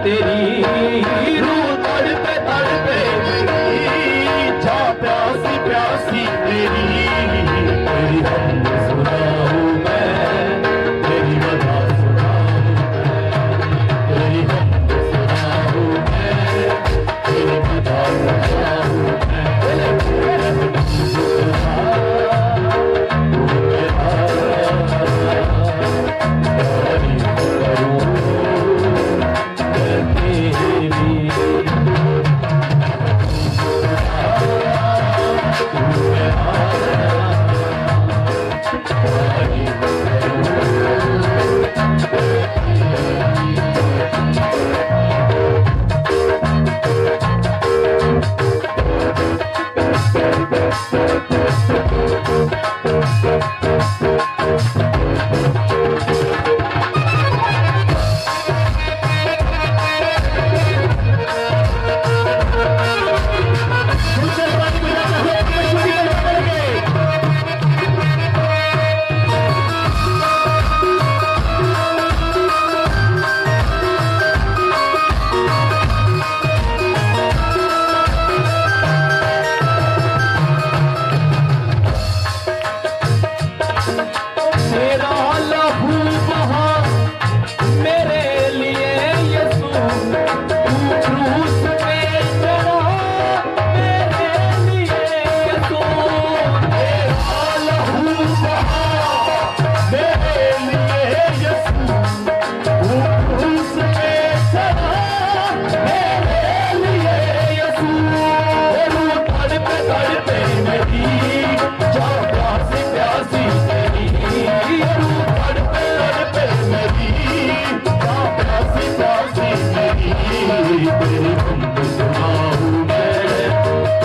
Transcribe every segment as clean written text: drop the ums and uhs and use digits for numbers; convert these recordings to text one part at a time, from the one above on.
तेरी रूह तड़पे तड़पे मेरी जा प्यासी प्यासी तेरी तेरी हम सुनाऊं मैं तेरी वजह सुनाऊं मैं तेरी हम सुनाऊं मैं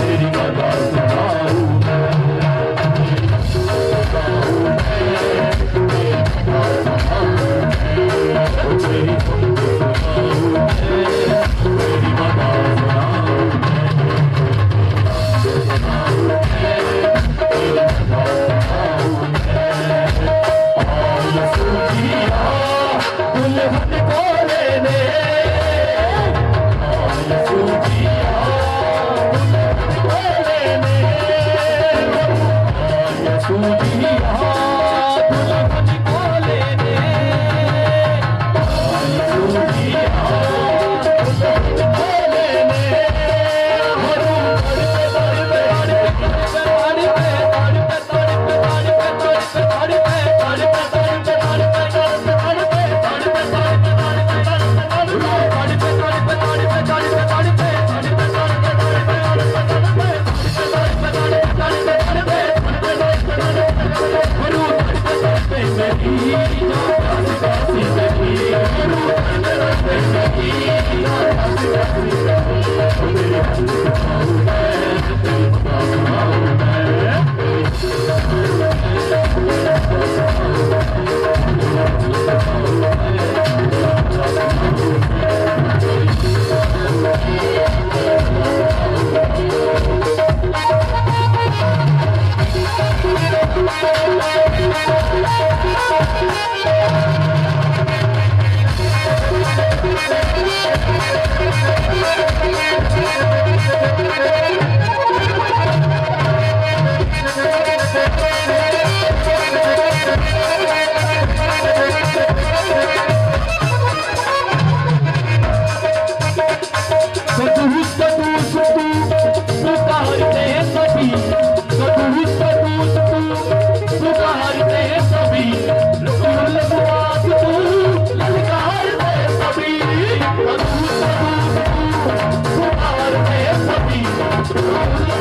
तेरी वजह सुनाऊं Oh,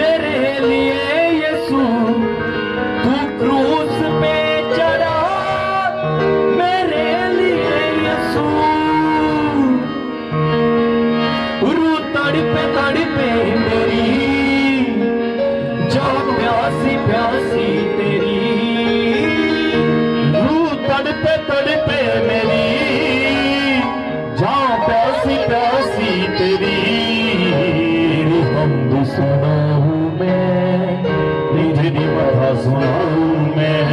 मेरे लिए यीशु तू क्रूस पे चढ़ा, मेरे लिए यीशु रू तड़पे मेरी, जो प्यासी प्यासी तेरी, रू तड़पे मेरी, जाओ प्यासी प्यासी तेरी, हमद सुनाऊं मैं, तेरी मथा सुनाऊं मैं,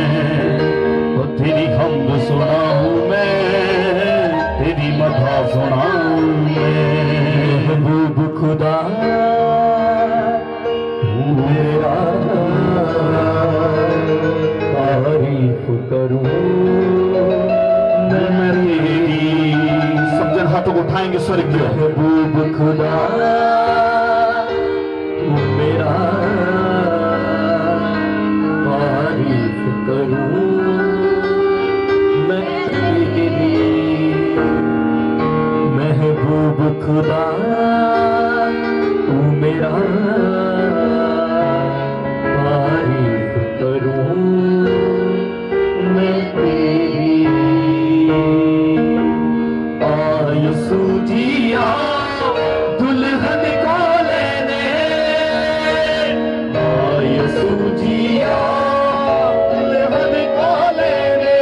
तेरी हमद सुनाऊं मैं, तेरी मथा सुनाऊं मैं। महबूब खुदा मेरा तारीफ करूं मैं तेरी। सब जन हाथों को उठाएंगे स्वर्ग की ओर। महबूब खुदा तू मेरा तारीफ करूं मैं तेरी। महबूब खुदा तू मेरा तारीफ करूं मैं तेरी। यीशु जी आओ दुल्हन को लेने, यीशु जी आओ दुल्हन को लेने,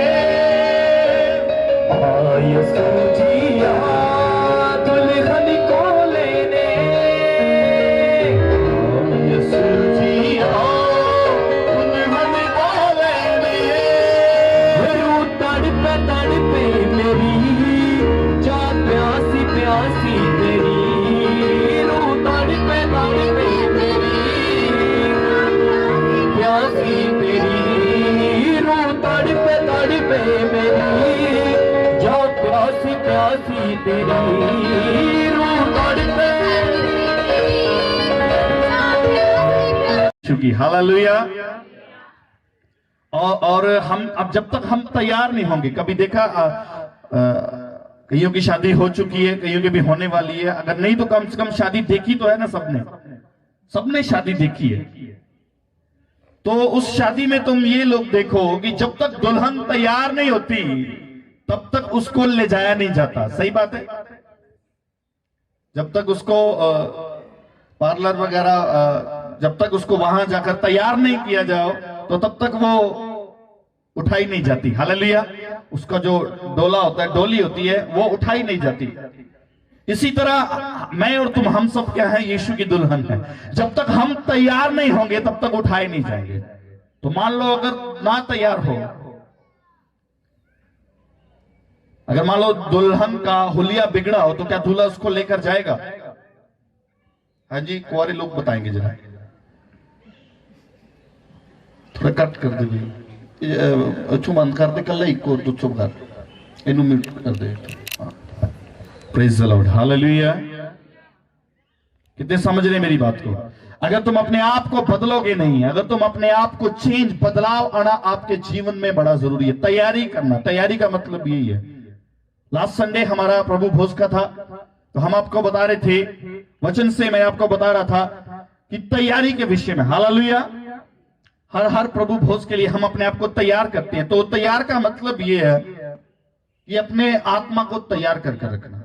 यीशु जी आओ दुल्हन को लेने, यीशु जी आओ दुल्हन को लेने। रू तड़पे मेरी, जा प्यासी प्यासी तेरी, रू तड़पे मेरी, प्यासी तेरी, रू तड़पे मेरी, जा प्यासी प्यासी तेरी, रू तड़पे। चुकी हालेलुया। और हम अब जब तक हम तैयार नहीं होंगे, कभी देखा कईयों की शादी हो चुकी है, कईयों की भी होने वाली है, अगर नहीं तो कम से कम शादी देखी तो है ना, सबने शादी देखी है। तो उस शादी में तुम ये लोग देखो कि जब तक दुल्हन तैयार नहीं होती तब तक उसको ले जाया नहीं जाता। सही बात है। जब तक उसको पार्लर वगैरह, जब तक उसको वहां जाकर तैयार नहीं किया जाओ तो तब तक वो उठाई नहीं जाती। हालेलुया। उसका जो डोला होता है, डोली होती है, वो उठाई नहीं जाती। इसी तरह मैं और तुम, हम सब क्या है, यीशु की दुल्हन है। जब तक हम तैयार नहीं होंगे तब तक उठाए नहीं जाएंगे। तो मान लो अगर ना तैयार हो, अगर मान लो दुल्हन का हुलिया बिगड़ा हो तो क्या दूल्हा उसको लेकर जाएगा? हाँ जी, कुंवारे लोग बताएंगे जरा, थोड़ा कट कर दे भाई, चुमन कर दे, कल एक और तो चुप कर, इन्हें म्यूट कर दे। Praise the Lord, hallelujah. कितने समझ रहे मेरी बात को? अगर तुम अपने आप को बदलोगे नहीं, अगर तुम अपने आप को चेंज, बदलाव आना आपके जीवन में बड़ा जरूरी है। तैयारी करना, तैयारी का मतलब यही है। लास्ट संडे हमारा प्रभु भोज का था, तो हम आपको बता रहे थे, वचन से मैं आपको बता रहा था कि तैयारी के विषय में। हालेलुया। हर प्रभु भोज के लिए हम अपने आप को तैयार करते हैं। तो तैयार का मतलब यह है कि अपने आत्मा को तैयार करके रखना।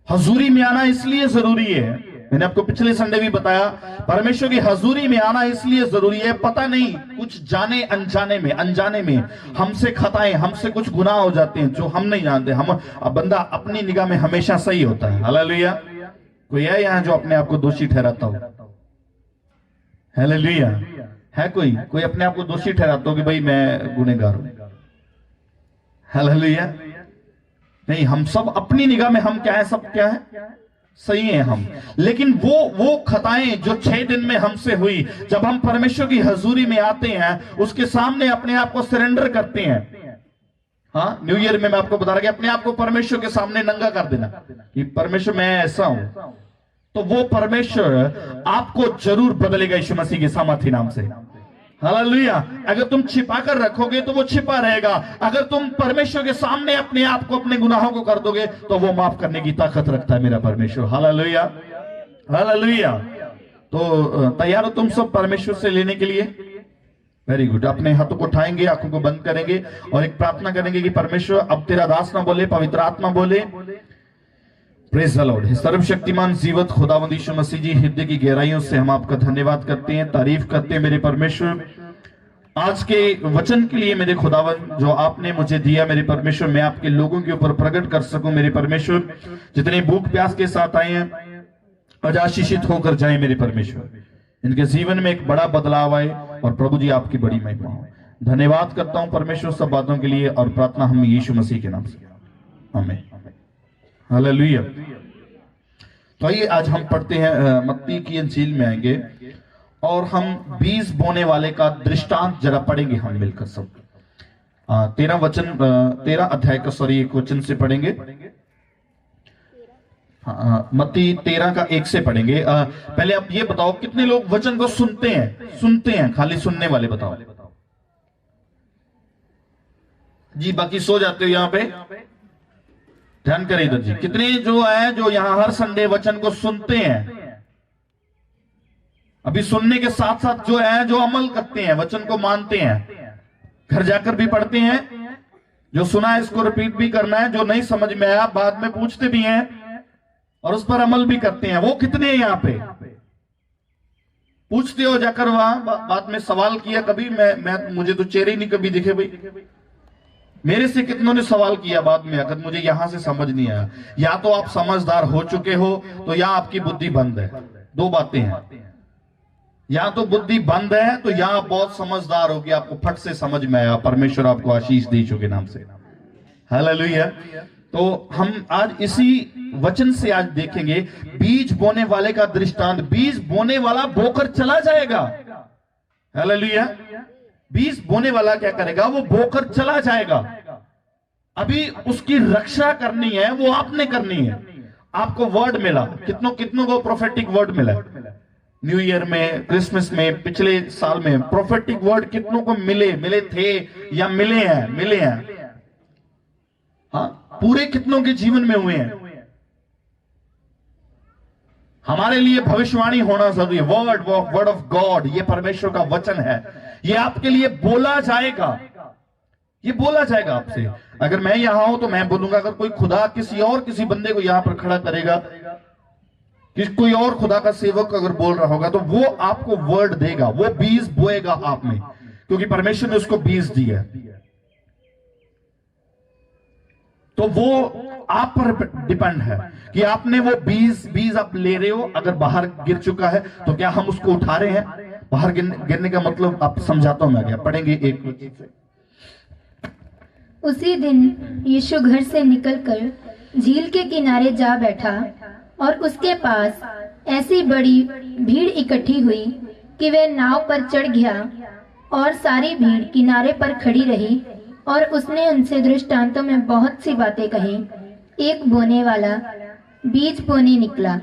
हजूरी में आना इसलिए जरूरी है, मैंने आपको पिछले संडे भी बताया, परमेश्वर की हजूरी में आना इसलिए जरूरी है। पता नहीं, कुछ जाने अनजाने में हमसे खताएं, हमसे कुछ गुनाह हो जाते हैं जो हम नहीं जानते। हम बंदा अपनी निगाह में हमेशा सही होता है। हालेलुया। कोई है यहां जो अपने आप को दोषी ठहराता हो? हालेलुया। है कोई अपने आप को दोषी ठहराता हो कि भाई मैं गुनहगार हूं? हालेलुया। नहीं, हम सब अपनी निगाह में हम क्या है, सब क्या है, सही है हम। लेकिन वो खताएं जो 6 दिन में हमसे हुई, जब हम परमेश्वर की हजूरी में आते हैं, उसके सामने अपने आप को सरेंडर करते हैं। हाँ, न्यू ईयर में मैं आपको बता रहा कि अपने आप को परमेश्वर के सामने नंगा कर देना कि परमेश्वर मैं ऐसा हूं, तो वो परमेश्वर आपको जरूर बदलेगा यीशु मसीह के सामर्थी नाम से। हालेलुया। अगर तुम छिपा कर रखोगे तो वो छिपा रहेगा। अगर तुम परमेश्वर के सामने अपने आप को, अपने गुनाहों को कर दोगे तो वो माफ करने की ताकत रखता है मेरा परमेश्वर। Hallelujah, hallelujah. तो तैयार हो तुम सब परमेश्वर से लेने के लिए? Very good. अपने हाथों को उठाएंगे, आंखों को बंद करेंगे और एक प्रार्थना करेंगे कि परमेश्वर अब तेरा दास ना बोले, पवित्र आत्मा बोले। Praise the Lord. सर्वशक्तिमान जीवत खुदावंद यीशु मसीह जी, हृदय की गहराइयों से हम आपका धन्यवाद करते हैं, तारीफ करते हैं मेरे परमेश्वर, आज के वचन के लिए मेरे खुदावन जो आपने मुझे दिया मेरे परमेश्वर, मैं आपके लोगों के ऊपर प्रकट कर सकूं मेरे परमेश्वर। जितने भूख प्यास के साथ आए हैं आज आशीषित होकर जाए मेरे परमेश्वर, इनके जीवन में एक बड़ा बदलाव आए और प्रभु जी आपकी बड़ी महिमा हो। धन्यवाद करता हूं परमेश्वर सब बातों के लिए और प्रार्थना हम यीशु मसीह के नाम से, आमीन। हालेलुया। तो आइए आज हम पढ़ते हैं मत्ती की इंजील में आएंगे और हम बीज बोने वाले का दृष्टांत जरा पढ़ेंगे हम मिलकर सब। 13 अध्याय का एक वचन से पढ़ेंगे। मत्ती 13 का 1 से पढ़ेंगे। पहले आप ये बताओ कितने लोग वचन को सुनते हैं खाली सुनने वाले बताओ जी, बाकी सो जाते हो यहाँ पे? ध्यान करें इधर जी, कितने जो है जो यहाँ हर संडे वचन को सुनते हैं, अभी सुनने के साथ साथ जो है जो अमल करते हैं, वचन को मानते हैं, घर जाकर भी पढ़ते हैं, जो सुना है इसको रिपीट भी करना है, जो नहीं समझ में आया बाद में पूछते भी हैं और उस पर अमल भी करते हैं, वो कितने हैं यहाँ पे? पूछते हो जाकर वहां बाद में सवाल किया कभी? मैं मुझे तो चेहरे ही नहीं कभी दिखे भाई। मेरे से कितनों ने सवाल किया बाद में आकर, मुझे यहां से समझ नहीं आया। या तो आप समझदार हो चुके हो तो या आपकी बुद्धि बंद है, दो बातें हैं। या तो बुद्धि बंद है तो या आप बहुत समझदार हो कि आपको फट से समझ में आया। परमेश्वर आपको आशीष दे यीशु के नाम से, हालेलुया। तो हम आज इसी वचन से आज देखेंगे बीज बोने वाले का दृष्टांत। बीज बोने वाला बोकर चला जाएगा, हालेलुया। बीज बोने वाला क्या करेगा? वो बोकर चला जाएगा। अभी उसकी रक्षा करनी है, वो आपने करनी है। आपको वर्ड मिला, कितनों को प्रोफेटिक वर्ड मिला? न्यू ईयर में, क्रिसमस में, पिछले साल में प्रोफेटिक वर्ड कितनों को मिले थे या मिले हैं? हाँ, पूरे कितनों के जीवन में हुए हैं? हमारे लिए भविष्यवाणी होना जरूरी है। वर्ड ऑफ गॉड, ये परमेश्वर का वचन है, ये आपके लिए बोला जाएगा, ये बोला जाएगा आपसे। अगर मैं यहां हूं तो मैं बोलूंगा, अगर कोई खुदा किसी बंदे को यहां पर खड़ा करेगा, कि कोई और खुदा का सेवक अगर बोल रहा होगा तो वो आपको वर्ड देगा, वो बीज बोएगा आप में, क्योंकि परमेश्वर ने उसको बीज दिया है। तो वो आप पर डिपेंड है कि आपने वो बीज आप ले रहे हो। अगर बाहर गिर चुका है तो क्या हम उसको उठा रहे हैं? बाहर गिरने का मतलब आप समझाता हूं मैं, क्या पढ़ेंगे एक। उसी दिन यीशु घर से निकलकर झील के किनारे जा बैठा और उसके पास ऐसी बड़ी भीड़ इकट्ठी हुई कि वह नाव पर चढ़ गया और सारी भीड़ किनारे पर खड़ी रही। और उसने उनसे दृष्टांतों में बहुत सी बातें कही। एक बोने वाला बीज बोने निकला।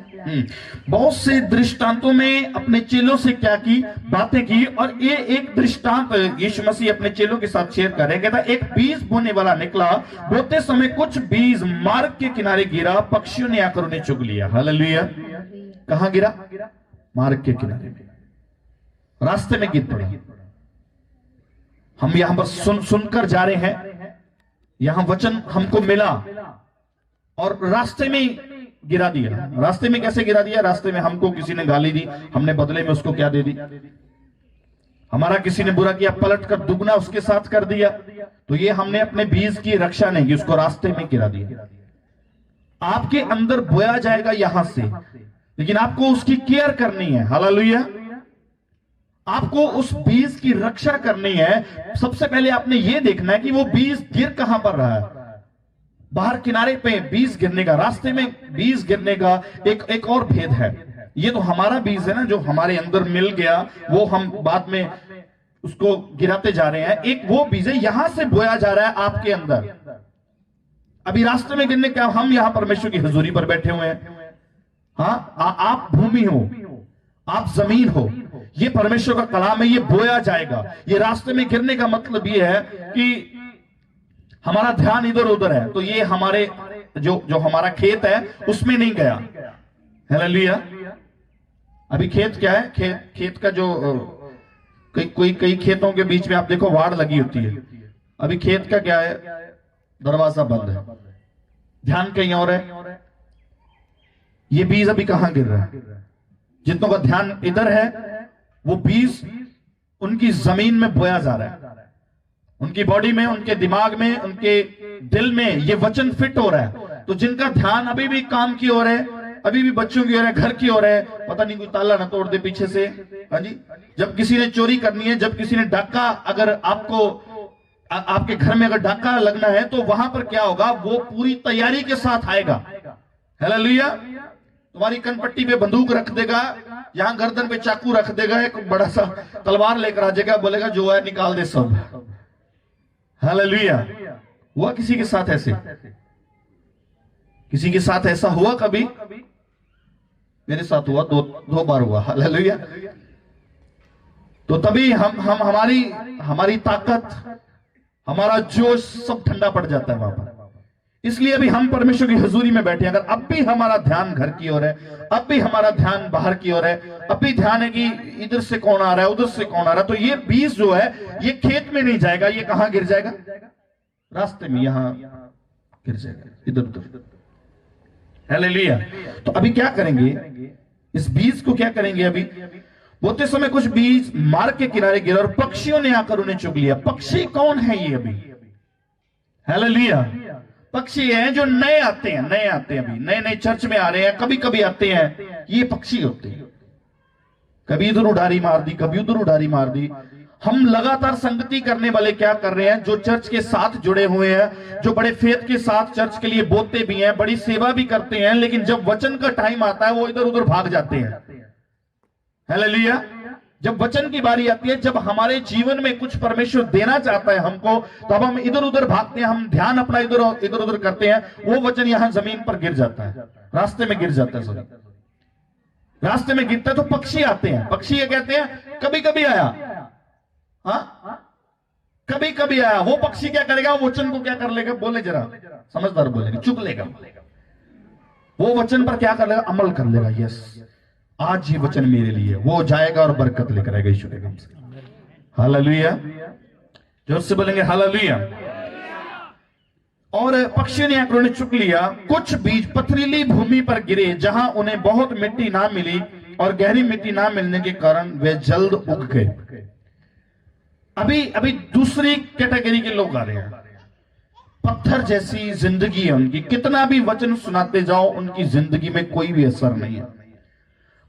बहुत से दृष्टांतों में अपने चेलों से क्या की बातें की, और ये एक दृष्टांत यीशु मसीह अपने चेलों के साथ शेयर कर रहे हैं। कहता एक बीज बोने वाला निकला, बोते समय कुछ बीज मार्ग के किनारे गिरा, पक्षियों ने आकर उन्हें चुग लिया। हालेलुया। कहां गिरा? मार्ग के किनारे, रास्ते में गिर पड़ा। हम यहां पर सुनकर जा रहे हैं, यहां वचन हमको मिला और रास्ते में गिरा दिया। रास्ते में कैसे गिरा दिया? रास्ते में हमको किसी ने गाली दी, हमने बदले में उसको क्या दे दी? हमारा किसी ने बुरा किया, पलट कर दुगना उसके साथ कर दिया। तो ये हमने अपने बीज की रक्षा नहीं की, उसको रास्ते में गिरा दिया। आपके अंदर बोया जाएगा यहां से, लेकिन आपको उसकी केयर करनी है। हालेलुया। आपको उस बीज की रक्षा करनी है। सबसे पहले आपने यह देखना है कि वो बीज गिर कहां पर रहा है। बाहर किनारे पे बीज गिरने का, रास्ते में बीज गिरने का एक और भेद है। ये तो हमारा बीज है ना, जो हमारे अंदर मिल गया, वो हम बाद में उसको गिराते जा रहे हैं। एक वो बीज है, यहां से बोया जा रहा है आपके अंदर। अभी रास्ते में गिरने का, हम यहां परमेश्वर की हुजूरी पर बैठे हुए हैं। हाँ, आप भूमि हो, आप जमीन हो, ये परमेश्वर का कलाम है, ये बोया जाएगा। ये रास्ते में गिरने का मतलब ये है कि हमारा ध्यान इधर उधर है, तो ये हमारे जो हमारा खेत है उसमें नहीं गया। हालेलुया। अभी खेत क्या है, खेत का जो कई खेतों के बीच में आप देखो वाड़ लगी होती है। अभी खेत का क्या है, दरवाजा बंद है, ध्यान कहीं और है। ये बीज अभी कहां गिर रहा है? जितनों का ध्यान इधर है वो बीज उनकी जमीन में बोया जा रहा है, उनकी बॉडी में, उनके दिमाग में, उनके दिल में ये वचन फिट हो रहा है। तो जिनका ध्यान अभी भी काम की ओर है, अभी भी बच्चों की ओर है, घर की ओर है, पता नहीं कोई ताला ना तोड़ दे पीछे से। हाँ जी, जब किसी ने चोरी करनी है, जब किसी ने डाका, अगर आपको आपके घर में अगर डाका लगना है तो वहां पर क्या होगा, वो पूरी तैयारी के साथ आएगा। हालेलुया। तुम्हारी कनपट्टी पे बंदूक रख देगा, यहां गर्दन पे चाकू रख देगा, एक बड़ा सा तलवार लेकर आ जाएगा, बोलेगा जो है निकाल दे सब। हालेलुया। हुआ किसी के साथ ऐसे? किसी के साथ ऐसा हुआ कभी? मेरे साथ हुआ, दो बार हुआ। हालेलुया। तो तभी हमारी ताकत, हमारा जोश सब ठंडा पड़ जाता है वहां पर। इसलिए अभी हम परमेश्वर की हुजूरी में बैठे हैं। अगर अब भी हमारा ध्यान घर की ओर है, अब भी हमारा ध्यान बाहर की ओर है, अब भी ध्यान है कि इधर से कौन आ रहा है, उधर से कौन आ रहा है, तो ये बीज जो है ये खेत में नहीं जाएगा, ये कहां गिर जाएगा? रास्ते में, यहां गिर जाएगा, इधर उधर। हालेलुया। तो अभी क्या करेंगे, इस बीज को क्या करेंगे? अभी बोते समय कुछ बीज मार्ग के किनारे गिरा और पक्षियों ने आकर उन्हें चुग लिया। पक्षी कौन है ये अभी? हालेलुया। पक्षी हैं जो नए आते हैं, अभी नए नए चर्च में आ रहे हैं, कभी कभी आते हैं, ये पक्षी होते हैं। कभी इधर उड़ारी मार दी, कभी उधर उड़ारी मार दी। हम लगातार संगति करने वाले क्या कर रहे हैं, जो चर्च के साथ जुड़े हुए हैं, जो बड़े फेथ के साथ चर्च के लिए बोलते भी हैं, बड़ी सेवा भी करते हैं, लेकिन जब वचन का टाइम आता है वो इधर उधर भाग जाते हैं। हालेलुया। जब वचन की बारी आती है, जब हमारे जीवन में कुछ परमेश्वर देना चाहता है हमको, तब हम इधर उधर भागते हैं, हम ध्यान अपना इधर उधर करते हैं, वो वचन यहां जमीन पर गिर जाता है, रास्ते में गिर जाता है। सॉरी, रास्ते में गिरता है तो पक्षी आते हैं। पक्षी ये कहते हैं कभी कभी आया, हाँ कभी कभी आया। वो पक्षी क्या करेगा, वो वचन को क्या कर लेगा? बोले जरा समझदार बोलेगा, चुग लेगा। वो वचन पर क्या कर लेगा? अमल कर लेगा। यस, आज ये वचन मेरे लिए, वो जाएगा और बरकत लेकर आएगा यीशु के नाम से। हालेलुया। जोर से बोलेंगे हालेलुया। और पक्षियों ने आकर उन्हें चुग लिया। कुछ बीज पथरीली भूमि पर गिरे, जहां उन्हें बहुत मिट्टी ना मिली और गहरी मिट्टी ना मिलने के कारण वे जल्द उग गए। अभी दूसरी कैटेगरी के लोग आ रहे हैं। पत्थर जैसी जिंदगी है उनकी, कितना भी वचन सुनाते जाओ, उनकी जिंदगी में कोई भी असर नहीं है,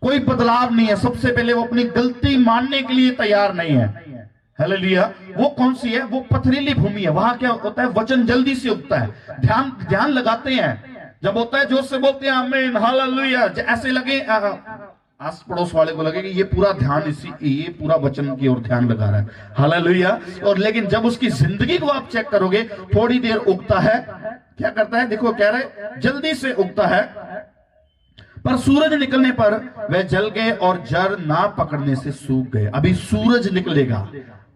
कोई बदलाव नहीं है। सबसे पहले वो अपनी गलती मानने के लिए तैयार नहीं है। हालेलुया। वो कौन सी है? वो पथरीली भूमि है। वहां क्या होता है? वचन जल्दी से उगता है। ध्यान लगाते हैं, जब होता है जोर से बोलते हैं आमीन हालेलुया। ऐसे लगे आस पड़ोस वाले को लगे कि ये पूरा ध्यान ये पूरा वचन की ओर ध्यान लगा रहा है। हालेलुया। और लेकिन जब उसकी जिंदगी को आप चेक करोगे, थोड़ी देर उगता है, क्या करता है? देखो क्या रहे, जल्दी से उगता है, पर सूरज निकलने पर वे जल गए और जड़ ना पकड़ने से सूख गए। अभी सूरज निकलेगा,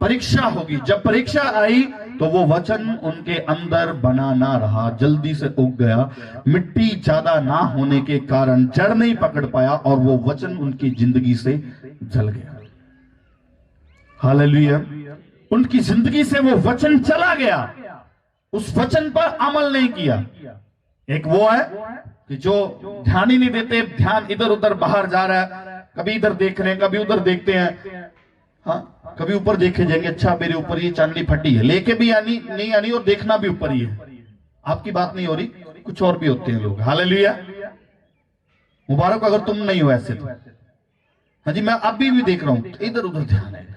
परीक्षा होगी। जब परीक्षा आई तो वो वचन उनके अंदर बना ना रहा, जल्दी से उग गया। मिट्टी ज्यादा ना होने के कारण जड़ नहीं पकड़ पाया और वो वचन उनकी जिंदगी से जल गया। हालेलुया। उनकी जिंदगी से वो वचन चला गया, उस वचन पर अमल नहीं किया। एक वो है कि जो ध्यान ही नहीं देते, ध्यान इधर उधर बाहर जा रहा है, कभी इधर देख रहे हैं, कभी उधर देखते हैं, हाँ कभी ऊपर देखे जाएंगे, अच्छा मेरे ऊपर ये चांदी फटी है, लेके भी आनी नहीं आनी और देखना भी ऊपर ही है। आपकी बात नहीं हो रही, कुछ और भी होते हैं लोग। हालेलुया। मुबारक अगर तुम नहीं हो ऐसे तो। हाँ जी, मैं अभी भी देख रहा हूं इधर उधर ध्यान है।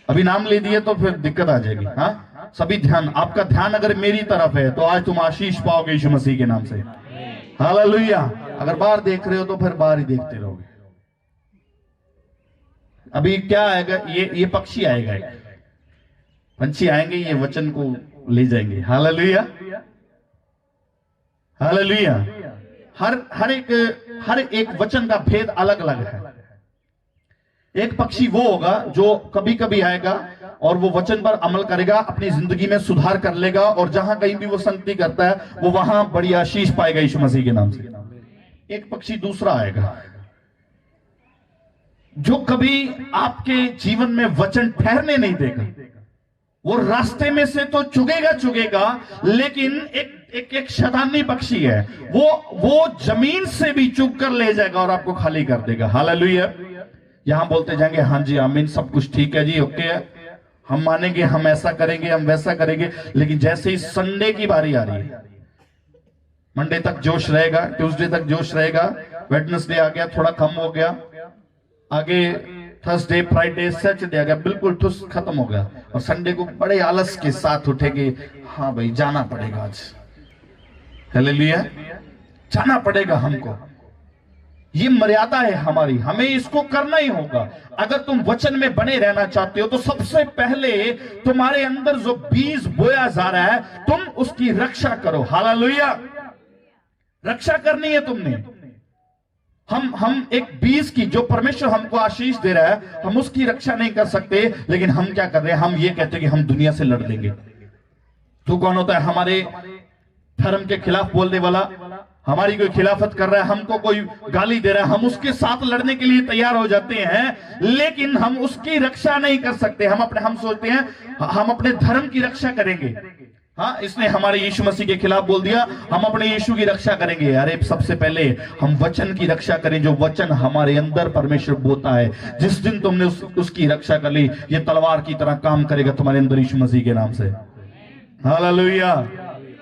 अभी नाम ले दिए तो फिर दिक्कत आ जाएगी। हाँ, सभी ध्यान, आपका ध्यान अगर मेरी तरफ है तो आज तुम आशीष पाओगे यीशु मसीह के नाम से। हालेलुया। अगर बाहर देख रहे हो तो फिर बाहर ही देखते रहोगे। अभी क्या आएगा? ये पक्षी आएगा, पंछी आएंगे, ये वचन को ले जाएंगे। हालेलुया। हालेलुया। हर एक वचन का भेद अलग अलग है। एक पक्षी वो होगा जो कभी कभी आएगा और वो वचन पर अमल करेगा, अपनी जिंदगी में सुधार कर लेगा और जहां कहीं भी वो संगति करता है वो वहां बड़ी आशीष पाएगा यीशु मसीह के नाम से। एक पक्षी दूसरा आएगा, जो कभी आपके जीवन में वचन ठहरने नहीं देगा। वो रास्ते में से तो चुगेगा चुगेगा, लेकिन एक शैतानी पक्षी है, वो जमीन से भी चुग कर ले जाएगा और आपको खाली कर देगा। हालेलुया। यहां बोलते जाएंगे हाँ जी आमीन, सब कुछ ठीक है जी, ओके है, हम मानेंगे, हम ऐसा करेंगे, हम वैसा करेंगे, लेकिन जैसे ही संडे की बारी आ रही है, मंडे तक जोश रहेगा, ट्यूसडे तक जोश रहेगा, वेडनेसडे आ गया थोड़ा कम हो गया, आगे थर्सडे फ्राइडे सैटरडे आ गया, बिल्कुल ठुस खत्म हो गया, और संडे को बड़े आलस के साथ उठेंगे, हाँ भाई जाना पड़ेगा आज, हालेलुया, जाना पड़ेगा हमको। ये मर्यादा है हमारी, हमें इसको करना ही होगा। अगर तुम वचन में बने रहना चाहते हो तो सबसे पहले तुम्हारे अंदर जो बीज बोया जा रहा है, तुम उसकी रक्षा करो। हालेलुया। रक्षा करनी है तुमने। हम एक बीज की, जो परमेश्वर हमको आशीष दे रहा है, हम उसकी रक्षा नहीं कर सकते, लेकिन हम क्या कर रहे हैं, हम ये कहते हैं कि हम दुनिया से लड़ लेंगे। तो कौन होता है हमारे धर्म के खिलाफ बोलने वाला, हमारी कोई खिलाफत कर रहा है, हमको कोई गाली दे रहा है, हम उसके साथ लड़ने के लिए तैयार हो जाते हैं, लेकिन हम उसकी रक्षा नहीं कर सकते। हम सोचते हैं हम अपने धर्म की रक्षा करेंगे। हाँ, इसने हमारे यीशु मसीह के खिलाफ बोल दिया, हम अपने यीशु की रक्षा करेंगे। अरे सबसे पहले हम वचन की रक्षा करें, जो वचन हमारे अंदर परमेश्वर बोता है। जिस दिन तुमने उसकी रक्षा कर ली, ये तलवार की तरह काम करेगा तुम्हारे अंदर यीशु मसीह के नाम से। Hallelujah,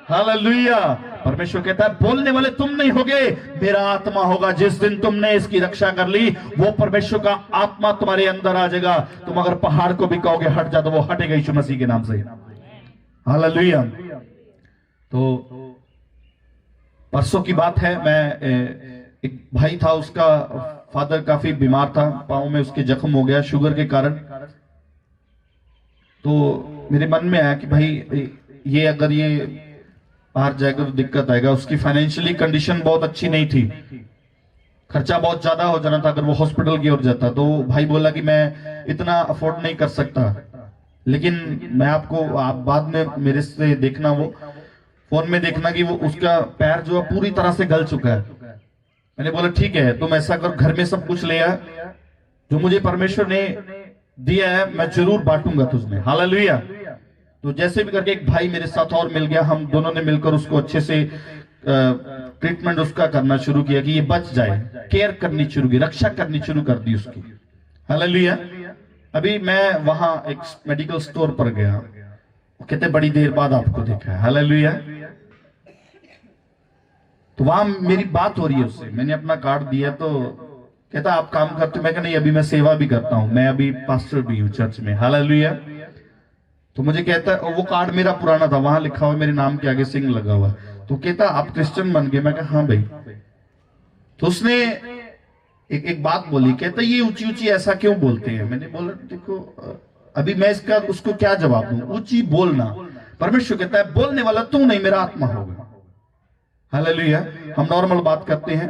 hallelujah. परमेश्वर कहता है बोलने वाले तुम नहीं होगे, मेरा आत्मा होगा। जिस दिन तुमने इसकी रक्षा कर ली, वो परमेश्वर का आत्मा तुम्हारे अंदर आ जाएगा। तुम अगर पहाड़ को भी कहोगे हट जा, तो वो हटेगा यीशु मसीह के नाम से। हालेलुया। तो परसों की बात है, मैं एक भाई था, उसका फादर काफी बीमार था, पांव में उसके जख्म हो गया शुगर के कारण। तो मेरे मन में आया कि भाई ये अगर ये बाहर जाएगा तो दिक्कत आएगा। उसकी फाइनेंशियली कंडीशन बहुत अच्छी नहीं थी, खर्चा बहुत ज्यादा हो जाना था अगर वो हॉस्पिटल की ओर जाता। तो भाई बोला कि मैं इतना अफोर्ड नहीं कर सकता, लेकिन मैं आपको, आप बाद में मेरे से देखना, वो फोन में देखना कि वो उसका पैर जो है पूरी तरह से गल चुका है। मैंने बोला ठीक है, तुम ऐसा कर, घर में सब कुछ ले आ, जो मुझे परमेश्वर ने दिया है मैं जरूर बांटूंगा तुझमें। हालेलुया। तो जैसे भी करके एक भाई मेरे साथ और मिल गया, हम दोनों ने मिलकर उसको अच्छे से ट्रीटमेंट उसका करना शुरू किया कि ये बच जाए, केयर करनी शुरू की, रक्षा करनी शुरू कर दी उसकी। हालेलुया। अभी मैं वहां एक मेडिकल स्टोर पर गया, वो कहते बड़ी देर बाद आपको देखा है। हालेलुया। तो वहां मेरी बात हो रही है उससे, मैंने अपना कार्ड दिया, तो कहता आप काम करते हो? मैं कहा नहीं, अभी मैं सेवा भी करता हूं, मैं अभी पास्टर भी हूं चर्च में। हालेलुया। तो मुझे कहता है, वो कार्ड मेरा पुराना था, वहां लिखा हुआ मेरे नाम के आगे सिंह लगा हुआ। तो कहता आप क्रिश्चियन बन गए? मैं कहा हाँ भाई। तो उसने एक बात बोली, कहता ये ऊंची ऊंची ऐसा क्यों बोलते हैं? मैंने बोला देखो अभी मैं इसका उसको क्या जवाब दूं, ऊंची बोलना। परमेश्वर कहता है बोलने वाला तू नहीं, मेरा आत्मा होगा। हालेलुया। हम नॉर्मल बात करते हैं,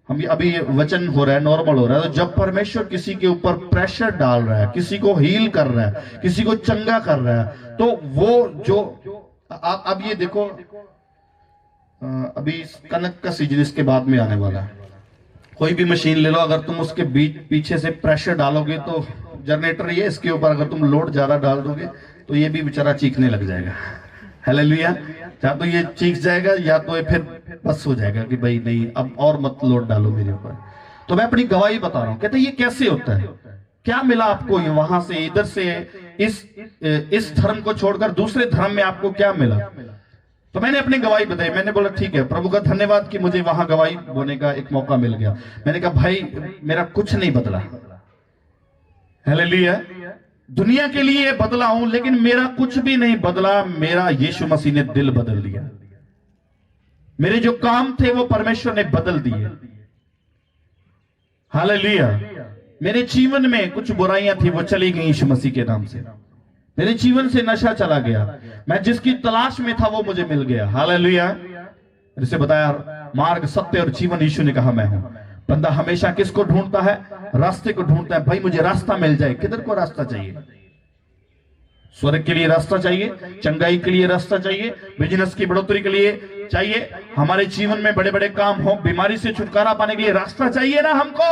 हम अभी वचन हो रहा है, नॉर्मल हो रहा है। तो जब परमेश्वर किसी के ऊपर प्रेशर डाल रहा है, किसी को हील कर रहा है, किसी को चंगा कर रहा है, तो वो जो आप अब ये देखो, अभी कनक का सीजन इसके बाद में आने वाला है। कोई भी मशीन ले लो, अगर तुम उसके बीच पीछे से प्रेशर डालोगे, तो जनरेटर ये इसके ऊपर अगर तुम लोड ज्यादा डाल दोगे तो ये भी बेचारा चीखने लग जाएगा। हालेलुया। या तो ये चीख जाएगा, या तो ये फिर बस हो जाएगा कि भाई नहीं अब और मत लोड डालो मेरे ऊपर। तो मैं अपनी गवाही बता रहा हूं। कहते ये कैसे होता है, क्या मिला आपको वहां से, इधर से, इस धर्म को छोड़कर दूसरे धर्म में आपको क्या मिला? तो मैंने अपनी गवाही बताई। मैंने बोला ठीक है, प्रभु का धन्यवाद कि मुझे वहां गवाही बोलने का एक मौका मिल गया। मैंने कहा भाई मेरा कुछ नहीं बदला, हालेलुया, दुनिया के लिए बदला हूं, लेकिन मेरा कुछ भी नहीं बदला। मेरा यीशु मसीह ने दिल बदल दिया। मेरे जो काम थे वो परमेश्वर ने बदल दिए। हालेलुया। मेरे जीवन में कुछ बुराइयां थी, वो चली गई यीशु मसीह के नाम से। मेरे जीवन से नशा चला गया, मैं जिसकी तलाश में था वो मुझे मिल गया। हालेलुया। जिसे बताया मार्ग, सत्य और जीवन यीशु ने कहा मैं हूं। बंदा हमेशा किसको ढूंढता है? रास्ते को ढूंढता है। भाई मुझे रास्ता मिल जाए। किधर को रास्ता चाहिए? स्वर्ग के लिए रास्ता चाहिए, चंगाई के लिए रास्ता चाहिए, बिजनेस की बढ़ोतरी के लिए चाहिए, हमारे जीवन में बड़े बड़े काम हो, बीमारी से छुटकारा पाने के लिए रास्ता चाहिए ना हमको।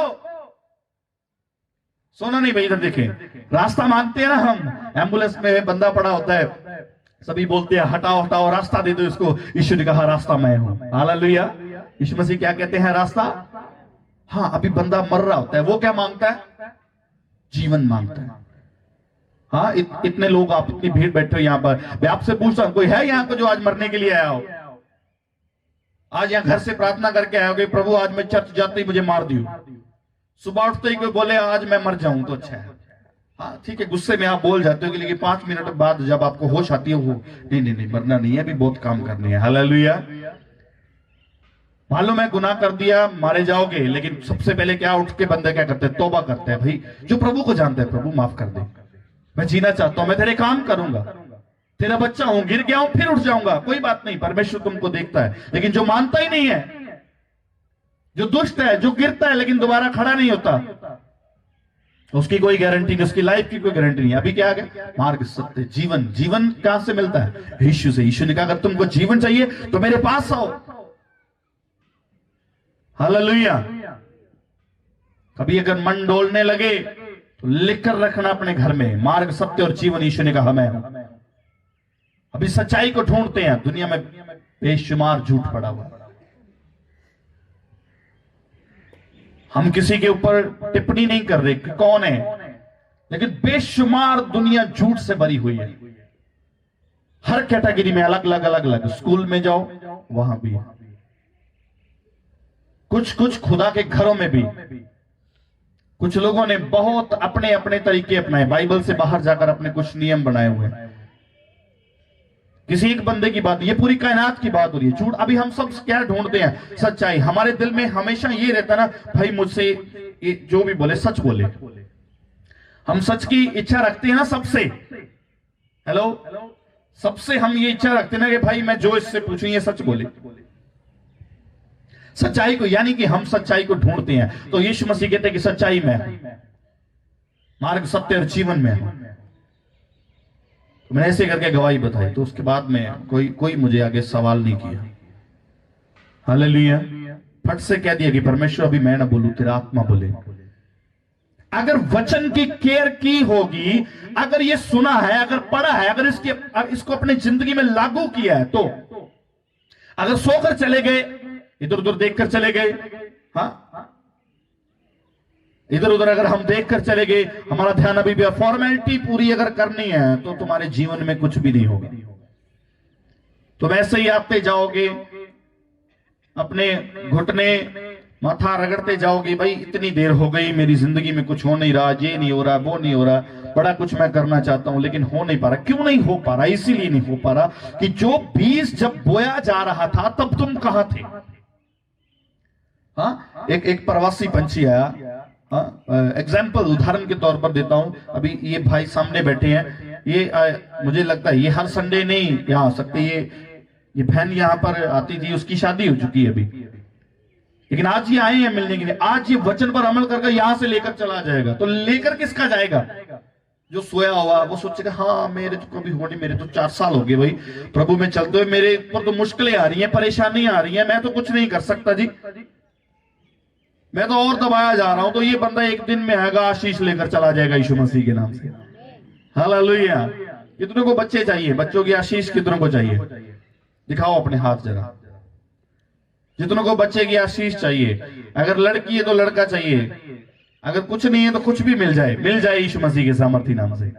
सोना नहीं भाई, इधर देखें, रास्ता मांगते हैं ना हम, एम्बुलेंस में बंदा पड़ा होता है, सभी बोलते हैं हटाओ हटाओ रास्ता दे दो इसको, यीशु ने कहा रास्ता मैं हूं। हालेलुया। यीशु मसीह क्या कहते हैं? रास्ता। हाँ, अभी बंदा मर रहा होता है, वो क्या मांगता है? जीवन मांगता है। हाँ, इतने लोग, आप इतनी भीड़ बैठे हो यहाँ पर, मैं आपसे पूछता हूं, कोई है यहाँ को जो आज मरने के लिए आया हो? आज यहाँ घर से प्रार्थना करके आया हो कि प्रभु आज मैं चर्च जाते ही मुझे मार दियो, सुबह उठते ही कोई बोले आज मैं मर जाऊं तो अच्छा है। हाँ ठीक है, गुस्से में आप बोल जाते हो कि लेकिन 5 मिनट बाद जब आपको होश आती है वो नहीं नहीं नहीं, मरना नहीं है, अभी बहुत काम करनी है। हालेलुया। मालूम है गुनाह कर दिया, मारे जाओगे, लेकिन सबसे पहले क्या उठ के बंदे क्या करते हैं? तौबा करते हैं। भाई जो प्रभु को जानते हैं, प्रभु माफ कर दे, मैं जीना चाहता हूं, मैं तेरे काम करूंगा, तेरा बच्चा हूं, गिर गया हूं फिर उठ जाऊंगा, कोई बात नहीं, परमेश्वर तुमको देखता है। लेकिन जो मानता ही नहीं है, जो दुष्ट है, जो गिरता है लेकिन दोबारा खड़ा नहीं होता, उसकी कोई गारंटी नहीं, उसकी लाइफ की कोई गारंटी नहीं। अभी क्या आ गया? मार्ग, सत्य, जीवन। जीवन कहां से मिलता है? यीशु से। यीशु ने कहा अगर तुमको जीवन चाहिए तो मेरे पास आओ। हालेलुया। कभी अगर मन डोलने लगे तो लिखकर रखना अपने घर में, मार्ग, सत्य और जीवन, यीशु ने कहा मैं हूं। अभी सच्चाई को ढूंढते हैं, दुनिया में बेशुमार झूठ पड़ा हुआ। हम किसी के ऊपर टिप्पणी नहीं कर रहे कि कौन है, लेकिन बेशुमार दुनिया झूठ से भरी हुई है। हर कैटेगरी में अलग अलग। स्कूल में जाओ वहां भी, कुछ खुदा के घरों में भी कुछ लोगों ने बहुत अपने अपने तरीके अपनाए, बाइबल से बाहर जाकर अपने कुछ नियम बनाए हुए हैं। किसी एक बंदे की बात, ये पूरी कायनात की बात हो रही है। झूठ। अभी हम सब क्या ढूंढते हैं? सच्चाई। हमारे दिल में हमेशा ये रहता ना, भाई मुझसे जो भी बोले सच बोले। हम सच की इच्छा रखते हैं ना सबसे। हेलो, सबसे हम ये इच्छा रखते हैं ना कि भाई मैं जो इससे पूछूं ये सच बोले, सच्चाई को, यानी कि हम सच्चाई को ढूंढते हैं। तो यीशु मसीह कहते हैं कि सच्चाई में है, मार्ग, सत्य और जीवन में है। तो मैंने ऐसे करके गवाही बताई, तो उसके बाद में कोई मुझे आगे सवाल नहीं किया। हालेलुया। फट से कह दिया कि परमेश्वर अभी मैं ना बोलूं, तेरा आत्मा बोले। अगर वचन की केयर की होगी, अगर ये सुना है, अगर पढ़ा है, अगर इसको अपनी जिंदगी में लागू किया है, तो अगर सोकर चले गए, इधर उधर देखकर चले गए, हाँ इधर उधर अगर हम देखकर चले गए, हमारा ध्यान अभी भी फॉर्मेलिटी पूरी अगर करनी है, तो तुम्हारे जीवन में कुछ भी नहीं होगा। तुम ऐसे ही आते जाओगे, अपने घुटने माथा रगड़ते जाओगे, भाई इतनी देर हो गई, मेरी जिंदगी में कुछ हो नहीं रहा, ये नहीं हो रहा, वो नहीं हो रहा, बड़ा कुछ मैं करना चाहता हूं लेकिन हो नहीं पा रहा। क्यों नहीं हो पा रहा? इसीलिए नहीं हो पा रहा कि जो बीज जब बोया जा रहा था तब तुम कहां थे। हाँ, एक प्रवासी पंछी आया। एग्जाम्पल, उदाहरण के तौर पर देता हूं। अभी ये भाई सामने बैठे हैं, ये मुझे लगता है ये हर संडे नहीं यहाँ आ सकते। ये बहन यहाँ पर आती थी, उसकी शादी हो चुकी है अभी, लेकिन आज ये आए हैं मिलने के लिए। आज ये वचन पर अमल करके यहां से लेकर चला जाएगा। तो लेकर किसका जाएगा? जो सोया हुआ वो सोचेगा हाँ मेरे तो कभी हो नहीं, मेरे तो 4 साल हो गए भाई प्रभु में चलते हुए, मेरे ऊपर तो मुश्किलें आ रही हैं, परेशानियां आ रही हैं, मैं तो कुछ नहीं कर सकता जी, मैं तो और दबाया जा रहा हूं। तो ये बंदा एक दिन में आएगा, आशीष लेकर चला जाएगा यीशु मसीह के नाम से। हालेलुया। कितनों को बच्चे चाहिए? बच्चों की आशीष कितनों को चाहिए? दिखाओ अपने हाथ जरा। जितनों को बच्चे की आशीष चाहिए, अगर लड़की है तो लड़का चाहिए, अगर कुछ नहीं है तो कुछ भी मिल जाए यीशु मसीह के सामर्थी नाम से।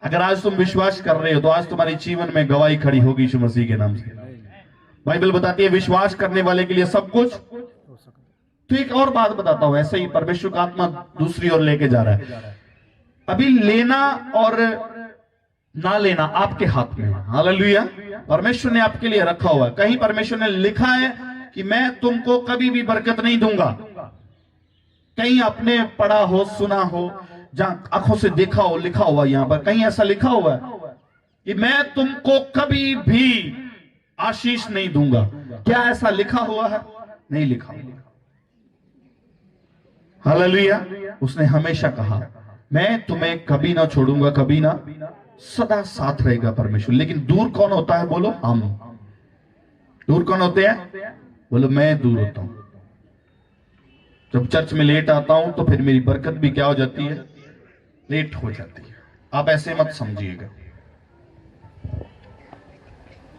अगर आज तुम विश्वास कर रहे हो तो आज तुम्हारे जीवन में गवाही खड़ी होगी यीशु मसीह के नाम से। बाइबल बताती है विश्वास करने वाले के लिए सब कुछ। तो एक और बात बताता हूं, ऐसे ही परमेश्वर का आत्मा दूसरी ओर लेके जा रहा है। अभी लेना और ना लेना आपके हाथ में है। हालेलुया। परमेश्वर ने आपके लिए रखा हुआ है। कहीं परमेश्वर ने लिखा है कि मैं तुमको कभी भी बरकत नहीं दूंगा। कहीं आपने पढ़ा हो, सुना हो, जहां आंखों से देखा हो, लिखा हुआ यहां पर कहीं ऐसा लिखा हुआ है कि मैं तुमको कभी भी आशीष नहीं दूंगा? क्या ऐसा लिखा हुआ है? नहीं लिखा हुआ। हालेलुया। उसने हमेशा कहा मैं तुम्हें कभी ना छोड़ूंगा, कभी ना, सदा साथ रहेगा परमेश्वर। लेकिन दूर कौन होता है? बोलो हम। दूर कौन होते हैं? बोलो मैं दूर होता हूं। जब चर्च में लेट आता हूं तो फिर मेरी बरकत भी क्या हो जाती है, लेट हो जाती है। आप ऐसे मत समझिएगा।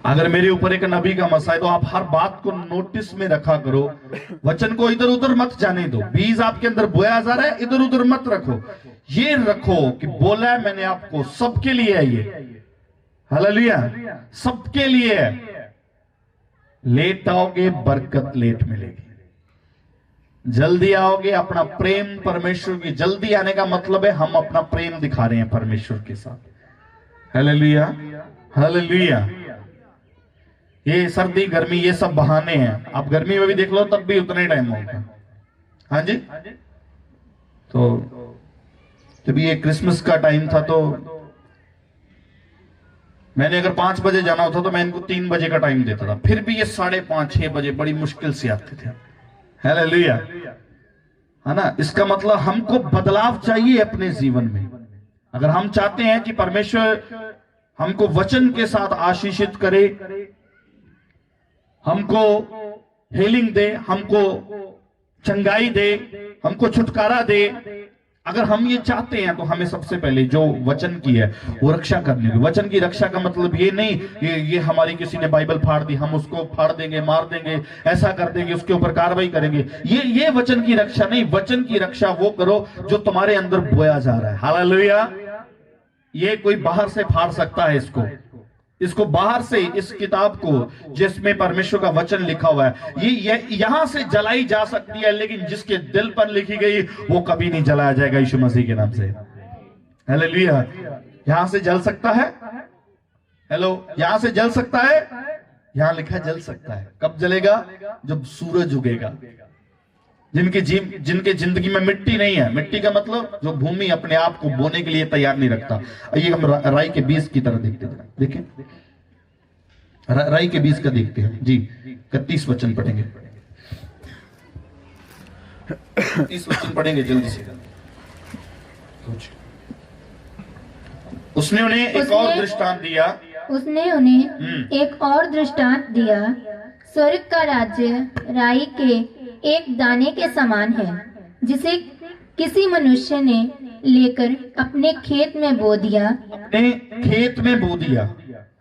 अगर मेरे ऊपर एक नबी का मसा है तो आप हर बात को नोटिस में रखा करो, वचन को इधर उधर मत जाने दो। बीज आपके अंदर बोया जा रहा है, इधर उधर मत रखो। ये रखो कि बोला है मैंने आपको, सबके लिए है ये, हालेलुया, सबके लिए है। लेट आओगे बरकत लेट मिलेगी, जल्दी आओगे अपना प्रेम परमेश्वर की, जल्दी आने का मतलब है हम अपना प्रेम दिखा रहे हैं परमेश्वर के साथ। Hallelujah, hallelujah. ये सर्दी गर्मी ये सब बहाने हैं, आप गर्मी में भी देख लो तब भी उतना ही टाइम होगा। हाँ जी, तो जब ये क्रिसमस का टाइम था तो मैंने अगर 5 बजे जाना होता तो मैं इनको 3 बजे का टाइम देता था, फिर भी ये 5:30 6 बजे बड़ी मुश्किल से आते थे। हालेलुया, है ना। इसका मतलब हमको बदलाव चाहिए अपने जीवन में। अगर हम चाहते हैं कि परमेश्वर हमको वचन के साथ आशीषित करे, हमको हीलिंग दे, हमको चंगाई दे, हमको छुटकारा दे, अगर हम ये चाहते हैं तो हमें सबसे पहले जो वचन की है वो रक्षा करनी होगी। वचन की रक्षा का मतलब ये नहीं ये हमारी किसी ने बाइबल फाड़ दी हम उसको फाड़ देंगे, मार देंगे, ऐसा कर देंगे, उसके ऊपर कार्रवाई करेंगे। ये वचन की रक्षा नहीं। वचन की रक्षा वो करो जो तुम्हारे अंदर बोया जा रहा है। हालेलुया। ये कोई बाहर से फाड़ सकता है इसको बाहर से, इस किताब को जिसमें परमेश्वर का वचन लिखा हुआ है, ये यहां से जलाई जा सकती है, लेकिन जिसके दिल पर लिखी गई वो कभी नहीं जलाया जाएगा यीशु मसीह के नाम से। हालेलुया। यहां से जल सकता है, हेलो, यहां से जल सकता है, यहां लिखा जल सकता है। कब जलेगा? जब सूरज उगेगा। जिनके जिंदगी में मिट्टी नहीं है, मिट्टी का मतलब जो भूमि अपने आप को बोने के लिए तैयार नहीं रखता। ये हम राई के बीज की तरह देखते हैं। देखें, राई के बीज का देखते हैं जी। 31 वचन पढ़ेंगे, 30 वचन पढ़ेंगे जल्दी से। उसने उन्हें एक और दृष्टांत दिया। उसने उन्हें एक और दृष्टांत दिया। स्वर्ग का राज्य राई के एक दाने के समान है, जिसे किसी मनुष्य ने लेकर अपने खेत में बो दिया। अपने खेत में बो दिया।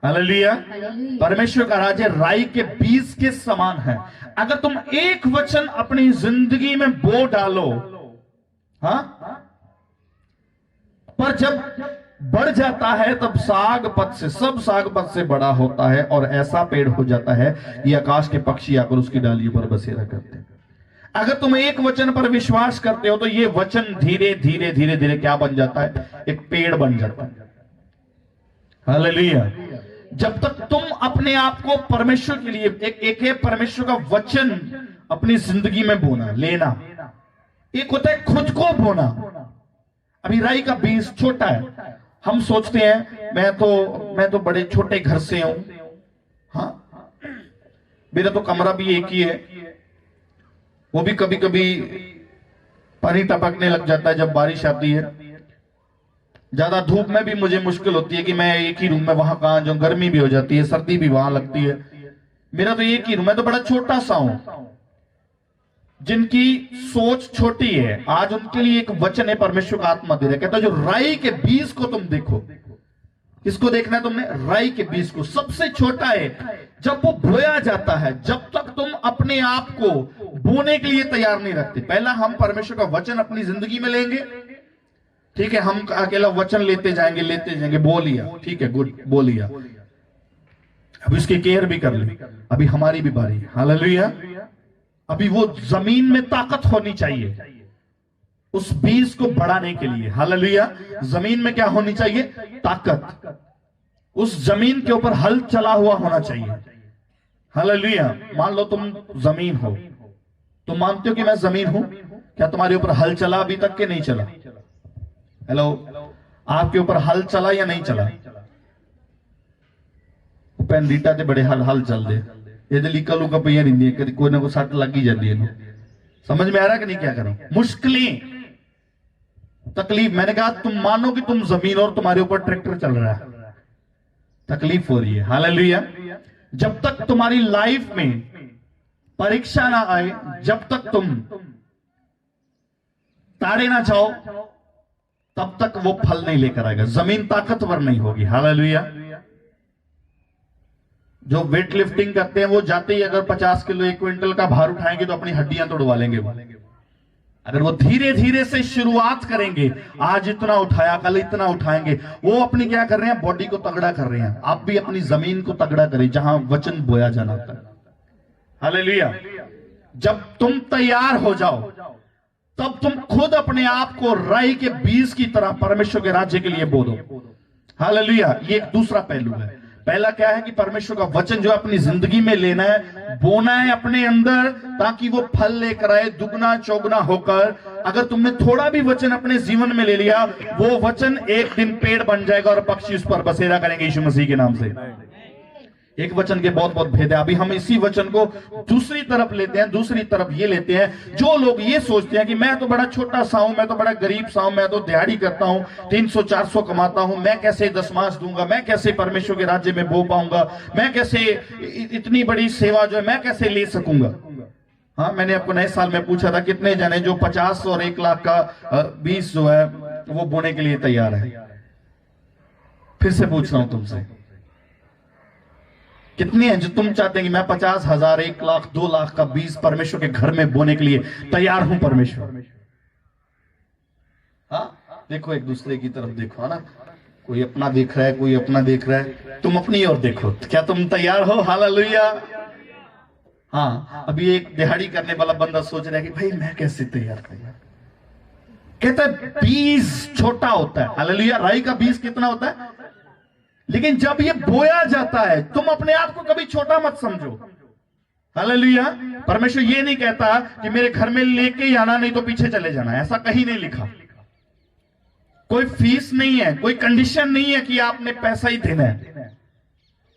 हालेलुया। परमेश्वर का राज्य राई के बीज के समान है। अगर तुम एक वचन अपनी जिंदगी में बो डालो, हाँ, पर जब बढ़ जाता है तब साग पत से, सब साग पत से बड़ा होता है और ऐसा पेड़ हो जाता है ये आकाश के पक्षी आकर उसकी डालियों पर बसेरा करते हैं। अगर तुम एक वचन पर विश्वास करते हो तो ये वचन धीरे धीरे धीरे धीरे क्या बन जाता है? एक पेड़ बन जाता है। हालेलुया। जब तक तुम अपने आप को परमेश्वर के लिए, एक है परमेश्वर का वचन अपनी जिंदगी में बोना, लेना, एक होता है खुद को बोना। अभी राई का बीज छोटा है, हम सोचते हैं मैं तो बड़े छोटे घर से हूं, हाँ, मेरा तो कमरा भी एक ही है, वो भी कभी कभी पानी टपकने लग जाता है जब बारिश आती है। ज्यादा धूप में भी मुझे मुश्किल होती है कि मैं एक ही रूम में, वहां कहां जो गर्मी भी हो जाती है, सर्दी भी वहां लगती है। मेरा तो एक ही रूम है, तो बड़ा छोटा सा हूं। जिनकी सोच छोटी है, आज उनके लिए एक वचन है, परमेश्वर का आत्मा दे रहा है, कहता है जो राई के बीज को तुम देखो। किसको देखना है तुमने? राई के बीज को। सबसे छोटा है, जब वो बोया जाता है, जब तक तुम अपने आप को बोने के लिए तैयार नहीं रखते। पहला हम परमेश्वर का वचन अपनी जिंदगी में लेंगे, ठीक है, हम अकेला वचन लेते जाएंगे, बो लिया, ठीक है, गुड, बो लिया, अब इसकी केयर भी कर ली, अभी हमारी भी बारी है। हालेलुया। अभी वो जमीन में ताकत होनी चाहिए उस बीज को बढ़ाने के लिए। हालेलुया। जमीन में क्या होनी चाहिए? ताकत। उस जमीन के ऊपर हल चला हुआ होना चाहिए। हालेलुया। मान लो तुम जमीन हो, तुम मानते हो कि मैं जमीन हूं, क्या तुम्हारे ऊपर हल चला अभी तक के नहीं चला? हेलो, आपके ऊपर हल चला या नहीं चला? पेन रीटा ते बड़े हल चल दे, ये लीका लूका पे रही है, कोई ना कोई सट लग ही जाती है। समझ में आ रहा कि नहीं? क्या करो? मुश्किलें, तकलीफ। मैंने कहा तुम मानो कि तुम जमीन और तुम्हारे ऊपर ट्रैक्टर चल रहा है, तकलीफ हो रही है। हालेलुया। जब तक तुम्हारी लाइफ में परीक्षा ना आए, जब तक तुम ताड़े ना जाओ तब तक वो फल नहीं लेकर आएगा, जमीन ताकतवर नहीं होगी। हालेलुया। जो वेट लिफ्टिंग करते हैं वो जाते ही अगर 50 किलो 1 क्विंटल का भार उठाएंगे तो अपनी हड्डियां तोड़वा लेंगे वो। अगर वो धीरे धीरे से शुरुआत करेंगे, आज इतना उठाया कल इतना उठाएंगे, वो अपनी क्या कर रहे हैं, बॉडी को तगड़ा कर रहे हैं। आप भी अपनी जमीन को तगड़ा करें जहां वचन बोया जाना होता है। हालेलुया। जब तुम तैयार हो जाओ तब तुम खुद अपने आप को राई के बीज की तरह परमेश्वर के राज्य के लिए बो दो। हालेलुया। ये एक दूसरा पहलू है। पहला क्या है कि परमेश्वर का वचन जो अपनी जिंदगी में लेना है, बोना है अपने अंदर, ताकि वो फल लेकर आए दुगना चौगुना होकर। अगर तुमने थोड़ा भी वचन अपने जीवन में ले लिया, वो वचन एक दिन पेड़ बन जाएगा और पक्षी उस पर बसेरा करेंगे यीशु मसीह के नाम से। एक वचन के बहुत बहुत भेद है। अभी हम इसी वचन को दूसरी तरफ लेते हैं। दूसरी तरफ ये लेते हैं, जो लोग ये सोचते हैं कि मैं तो बड़ा छोटा सा हूं, मैं तो बड़ा गरीब सा हूं, मैं तो दिहाड़ी करता हूं, 300-400 कमाता हूं, मैं कैसे दशमांश दूंगा, मैं कैसे परमेश्वर के राज्य में बो पाऊंगा, मैं कैसे इतनी बड़ी सेवा जो है मैं कैसे ले सकूंगा। हाँ, मैंने आपको नए साल में पूछा था कितने जने जो 50 और 1 लाख का बीज जो है वो बोने के लिए तैयार है। फिर से पूछ रहा हूं तुमसे, कितने हैं जो तुम चाहते हैं कि मैं 50,000 1 लाख 2 लाख का बीज परमेश्वर के घर में बोने के लिए तैयार हूं परमेश्वर। हाँ, देखो एक दूसरे की तरफ देखो, है ना। कोई अपना देख रहा है, कोई अपना देख रहा है, तुम अपनी ओर देखो। क्या तुम तैयार हो? हालेलुया। हाँ, अभी एक दिहाड़ी करने वाला बंदा सोच रहा है कि भाई मैं कैसे तैयार करूं। कहता है बीज छोटा होता है। हालेलुया। राई का बीज कितना होता है, लेकिन जब ये बोया जाता है, तुम अपने आप को कभी छोटा मत समझो। हालेलुया। परमेश्वर ये नहीं कहता कि मेरे घर में लेके ही आना, नहीं तो पीछे चले जाना। ऐसा कहीं नहीं लिखा। कोई फीस नहीं है, कोई कंडीशन नहीं है कि आपने पैसा ही देना है।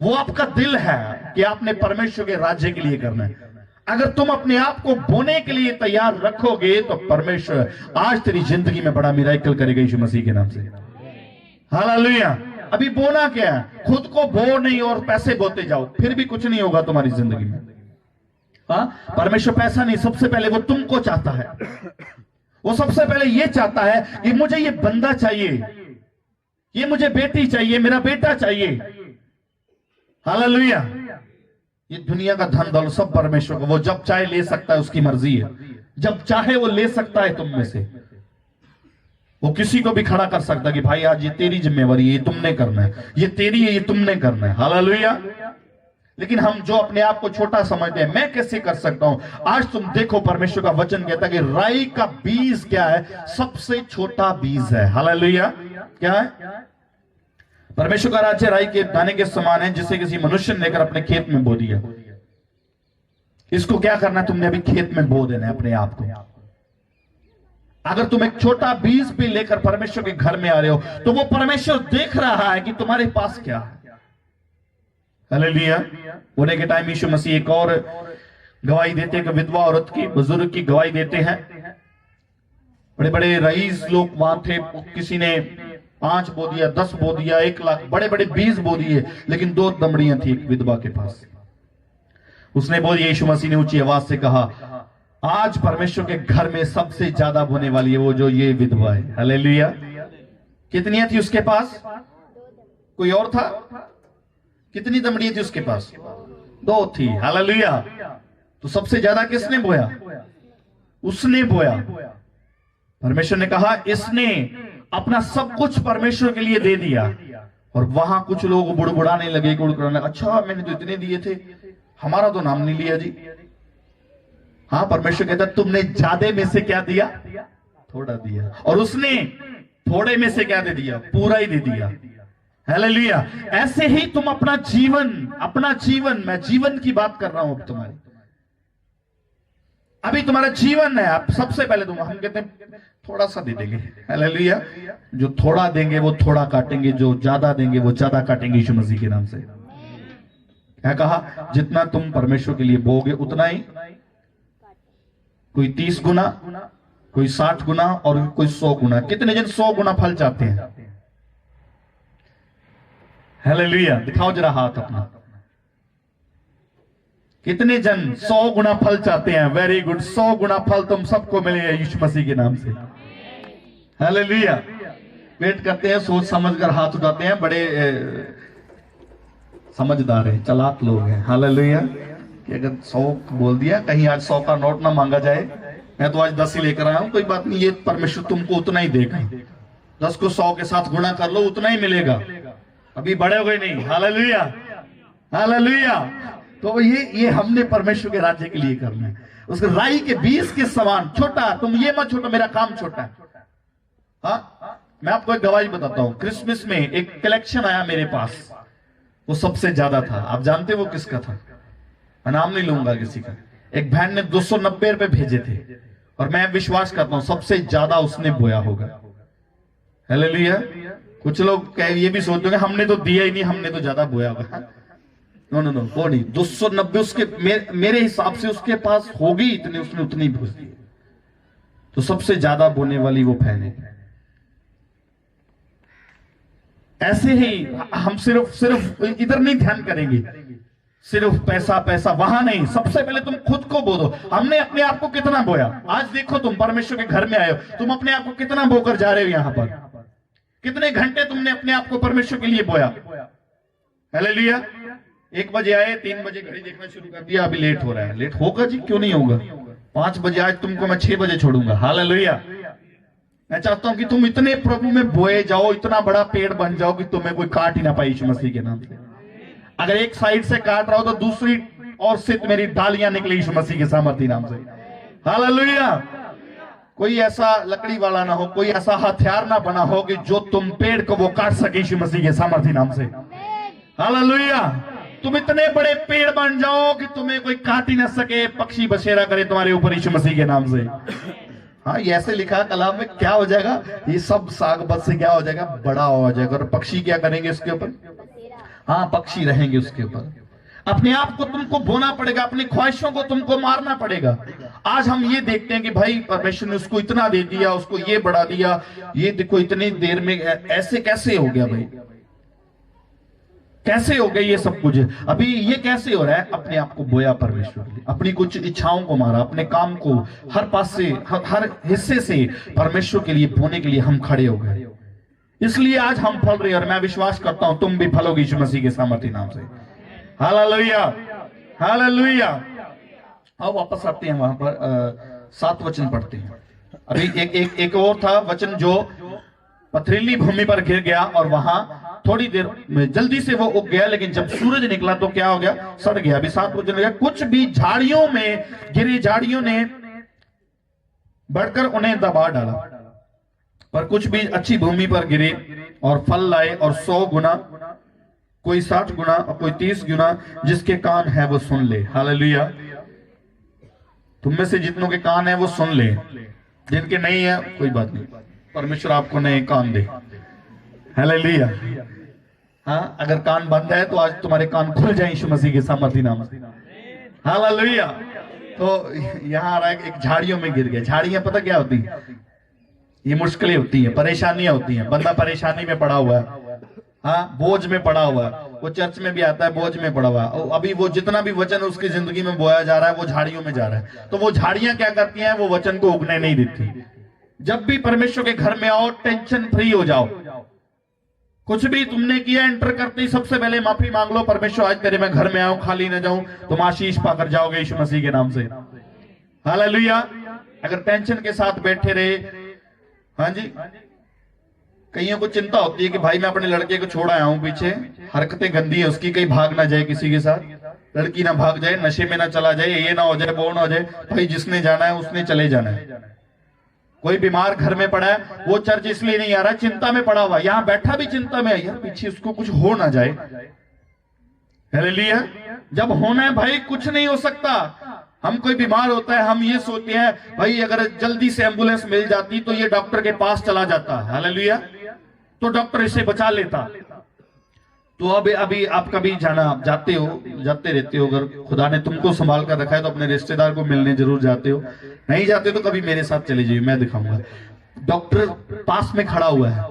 वो आपका दिल है कि आपने परमेश्वर के राज्य के लिए करना है। अगर तुम अपने आप को बोने के लिए तैयार रखोगे तो परमेश्वर आज तेरी जिंदगी में बड़ा मिराकल करेगा यीशु मसीह के नाम से। हालेलुया। अभी बोना क्या है, खुद को बो नहीं और पैसे बोते जाओ, फिर भी कुछ नहीं होगा तुम्हारी जिंदगी में। हाँ, परमेश्वर पैसा नहीं, सबसे पहले वो तुमको चाहता है। वो सबसे पहले ये चाहता है कि मुझे ये बंदा चाहिए, ये मुझे बेटी चाहिए, मेरा बेटा चाहिए। हालेलुया। ये दुनिया का धन दौलत सब परमेश्वर को, वो जब चाहे ले सकता है, उसकी मर्जी है। जब चाहे वो ले सकता है तुम में से। वो किसी को भी खड़ा कर सकता है कि भाई आज ये तेरी जिम्मेवारी है, ये तुमने करना है, ये तेरी है, ये तुमने करना है। हालेलुया। लेकिन हम जो अपने आप को छोटा समझते हैं, मैं कैसे कर सकता हूं, आज तुम देखो परमेश्वर का वचन कहता है कि राई का बीज क्या है, सबसे छोटा बीज है। हालेलुया। क्या है? परमेश्वर का राज्य राई के दाने के समान है, जिसे किसी मनुष्य ने लेकर अपने खेत में बो दिया। इसको क्या करना है, तुमने अभी खेत में बो देना है अपने आप को। अगर तुम एक छोटा बीज भी लेकर परमेश्वर के घर में आ रहे हो, तो वो परमेश्वर देख रहा है कि तुम्हारे पास क्या है। हालेलुया। होने के टाइम यीशु मसीह एक और गवाही देते हैं कि विधवा औरत की, बुजुर्ग की गवाही देते हैं। बड़े बड़े रईस लोग वहां थे, किसी ने 5 बो दिया, 10 बो दिया, 1 लाख, बड़े बड़े बीज बो दिए, लेकिन 2 दमड़ियां थी एक विधवा के पास। उसने बोली, यीशु मसीह ने ऊंची आवाज से कहा, आज परमेश्वर के घर में सबसे ज्यादा बोने वाली है वो जो ये विधवा है। हालेलुया। कितनी थी उसके पास? कोई और था? कितनी दमड़ियां थी उसके पास? 2 थी। हालेलुया। तो सबसे ज्यादा किसने बोया? उसने बोया। परमेश्वर ने कहा इसने अपना सब कुछ परमेश्वर के लिए दे दिया। और वहां कुछ लोग बुड़बुड़ाने लगे, गुड़गुड़ाने, अच्छा मैंने तो इतने दिए थे, हमारा तो नाम नहीं लिया जी। हाँ, परमेश्वर कहता तुमने ज्यादा में से क्या दिया? थोड़ा दिया। और उसने थोड़े में से क्या दे दिया? पूरा ही दे दिया। हालेलुया। ऐसे ही तुम अपना जीवन, मैं जीवन की बात कर रहा हूं अब तुम्हारी। अभी तुम्हारा जीवन है, आप सबसे पहले हम कहते हैं थोड़ा सा दे देंगे। हालेलुया। जो थोड़ा देंगे वो थोड़ा काटेंगे, जो ज्यादा देंगे वो ज्यादा काटेंगे यीशु मसीह के नाम से। क्या कहा? जितना तुम परमेश्वर के लिए बोगे उतना ही, कोई 30 गुना, कोई 60 गुना और कोई 100 गुना। कितने जन 100 गुना फल चाहते हैं? हालेलुया। दिखाओ जरा हाथ अपना। कितने जन 100 गुना फल चाहते हैं? Very good. 100 गुना फल तुम सबको मिलेगा यीशु मसीह के नाम से। हालेलुया। वेट करते हैं, सोच समझ कर हाथ उठाते हैं, बड़े समझदार हैं, चालाक लोग हैं। हालेलुया। कि अगर 100 बोल दिया, कहीं आज 100 का नोट ना मांगा जाए। मैं तो आज 10 ही लेकर आया हूं, कोई बात नहीं, ये परमेश्वर तुमको उतना ही देगा। 10 को 100 के साथ गुणा कर लो, उतना ही मिलेगा, अभी बढ़ोगे नहीं। Hallelujah, hallelujah. तो ये हमने परमेश्वर के राज्य के लिए करना है। उसके राई के बीज के समान छोटा, तुम ये मत छोटा, मेरा काम छोटा है। हाँ, मैं आपको एक गवाही बताता हूं। क्रिसमस में एक कलेक्शन आया मेरे पास, वो सबसे ज्यादा था। आप जानते हो वो किसका था? मैं नाम नहीं लूंगा किसी का। एक बहन ने 290 रुपए भेजे थे, और मैं विश्वास करता हूं सबसे ज्यादा उसने बोया होगा। हालेलुया। कुछ लोग ये भी सोचते हैं हमने तो दिया ही नहीं, हमने तो ज्यादा बोया होगा। नो नो नो, वो नहीं। 290 उसके मेरे हिसाब से उसके पास होगी इतनी, उसने उतनी भेज दी। तो सबसे ज्यादा बोने वाली वो बहन है। ऐसे ही हम सिर्फ इधर नहीं ध्यान करेंगे, सिर्फ पैसा पैसा वहां नहीं। सबसे पहले तुम खुद को बो दो, हमने अपने आप को कितना बोया। आज देखो, तुम परमेश्वर के घर में आए हो, तुम अपने आप को कितना बोकर जा रहे हो यहां पर। कितने घंटे तुमने अपने आप को परमेश्वर के लिए बोया। हालेलुया। 1 बजे आए, 3 बजे घड़ी देखना शुरू कर दिया, अभी लेट हो रहा है। लेट होगा जी, क्यों नहीं होगा। 5 बजे आज तुमको मैं 6 बजे छोड़ूंगा। हालेलुया। मैं चाहता हूं कि तुम इतने प्रभु में बोए जाओ, इतना बड़ा पेड़ बन जाओ कि तुम्हें कोई काट ही ना पाए यीशु मसीह के नाम से। अगर एक साइड से काट रहा हो तो दूसरी और से मेरी डालियां निकले यीशु मसीह के सामर्थ्य नाम से। हालेलुया। कोई ऐसा लकड़ी वाला ना हो, कोई ऐसा हथियार ना बना हो कि जो तुम पेड़ को वो काट सके यीशु मसीह के सामर्थ्य नाम से। हालेलुया। तुम इतने बड़े पेड़ बन जाओ कि तुम्हें कोई काट ही ना सके, पक्षी बसेरा करे तुम्हारे ऊपर यीशु मसीह के नाम से। हाँ, ये ऐसे लिखा कलाम में, क्या हो जाएगा, ये सब सागबत से क्या हो जाएगा, बड़ा हो जाएगा। और पक्षी क्या करेंगे उसके ऊपर? हाँ, पक्षी रहेंगे उसके ऊपर। अपने आप को तुमको बोना पड़ेगा, अपनी ख्वाहिशों को तुमको मारना पड़ेगा। आज हम ये देखते हैं कि भाई परमेश्वर ने उसको इतना दे दिया, उसको ये बढ़ा दिया, ये देखो इतनी देर में ऐसे कैसे हो गया भाई, कैसे हो गया ये सब कुछ। अभी ये कैसे हो रहा है? अपने आप को बोया परमेश्वर के लिए, अपनी कुछ इच्छाओं को मारा, अपने काम को हर पास से हर हिस्से से परमेश्वर के लिए बोने के लिए हम खड़े हो गए। इसलिए आज हम फल रहे हैं, और मैं विश्वास करता हूं तुम भी फलोगे यीशु मसीह के सामर्थ्य नाम से। Hallelujah, hallelujah. अब वापस आते हैं वहां पर 7 वचन पढ़ते हैं। अभी एक और था वचन जो पथरीली भूमि पर गिर गया, और वहां थोड़ी देर में जल्दी से वो उग गया, लेकिन जब सूरज निकला तो क्या हो गया, सड़ गया। अभी 7 वचन गया। कुछ भी झाड़ियों में गिरी, झाड़ियों ने बढ़कर उन्हें दबा डाला, पर कुछ भी अच्छी भूमि पर गिरे और फल लाए, और 100 गुना, कोई 60 गुना और कोई 30 गुना। जिसके कान है वो सुन ले। हालेलुया। तुम में से जितनों के कान है वो सुन ले, जिनके नहीं है कोई बात नहीं, परमेश्वर आपको नए कान दे। हालेलुया। हाँ, अगर कान बंद है तो आज तुम्हारे कान खुल जाए यीशु मसीह के सामर्थ्य नाम से। हालेलुया। तो यहाँ आ रहा है, एक झाड़ियों में गिर गया। झाड़ियां पता क्या होती है? ये मुश्किलें होती हैं, परेशानियां होती हैं। बंदा परेशानी में पड़ा हुआ है, हाँ, बोझ में पड़ा हुआ है। वो चर्च में भी आता है, बोझ में पड़ा हुआ है। अभी वो जितना भी वचन उसकी जिंदगी में बोया जा रहा है वो झाड़ियों में जा रहा है। तो वो झाड़ियां क्या करती हैं? वो वचन को उगने नहीं देती। जब भी परमेश्वर के घर में आओ, टेंशन फ्री हो जाओ। कुछ भी तुमने किया, एंटर करते ही सबसे पहले माफी मांग लो, परमेश्वर आज तेरे मैं घर में आऊं, खाली न जाऊं। तुम आशीष पाकर जाओगे यीशु मसीह के नाम से। हालेलुया। अगर टेंशन के साथ बैठे रहे, हाँ जी, कईयों को चिंता होती है कि भाई मैं अपने लड़के को छोड़ आया हूं, पीछे हरकतें गंदी है उसकी, कहीं भाग ना जाए किसी के साथ, लड़की ना भाग जाए, नशे में ना चला जाए, ये ना हो जाए, वो ना हो जाए। भाई जिसने जाना है उसने चले जाना है। कोई बीमार घर में पड़ा है, वो चर्च इसलिए नहीं आ रहा, चिंता में पड़ा हुआ, यहां बैठा भी चिंता में है, यार पीछे उसको कुछ हो ना जाए। हालेलुया। जब होना है भाई, कुछ नहीं हो सकता। हम कोई बीमार होता है, हम ये सोचते हैं भाई अगर जल्दी से एम्बुलेंस मिल जाती तो ये डॉक्टर के पास चला जाता। हालेलुया। तो डॉक्टर इसे बचा लेता। तो अभी आप कभी जाते रहते हो, अगर खुदा ने तुमको संभाल कर रखा है तो अपने रिश्तेदार को मिलने जरूर जाते हो। नहीं जाते तो कभी मेरे साथ चले जाइए, मैं दिखाऊंगा। डॉक्टर पास में खड़ा हुआ है,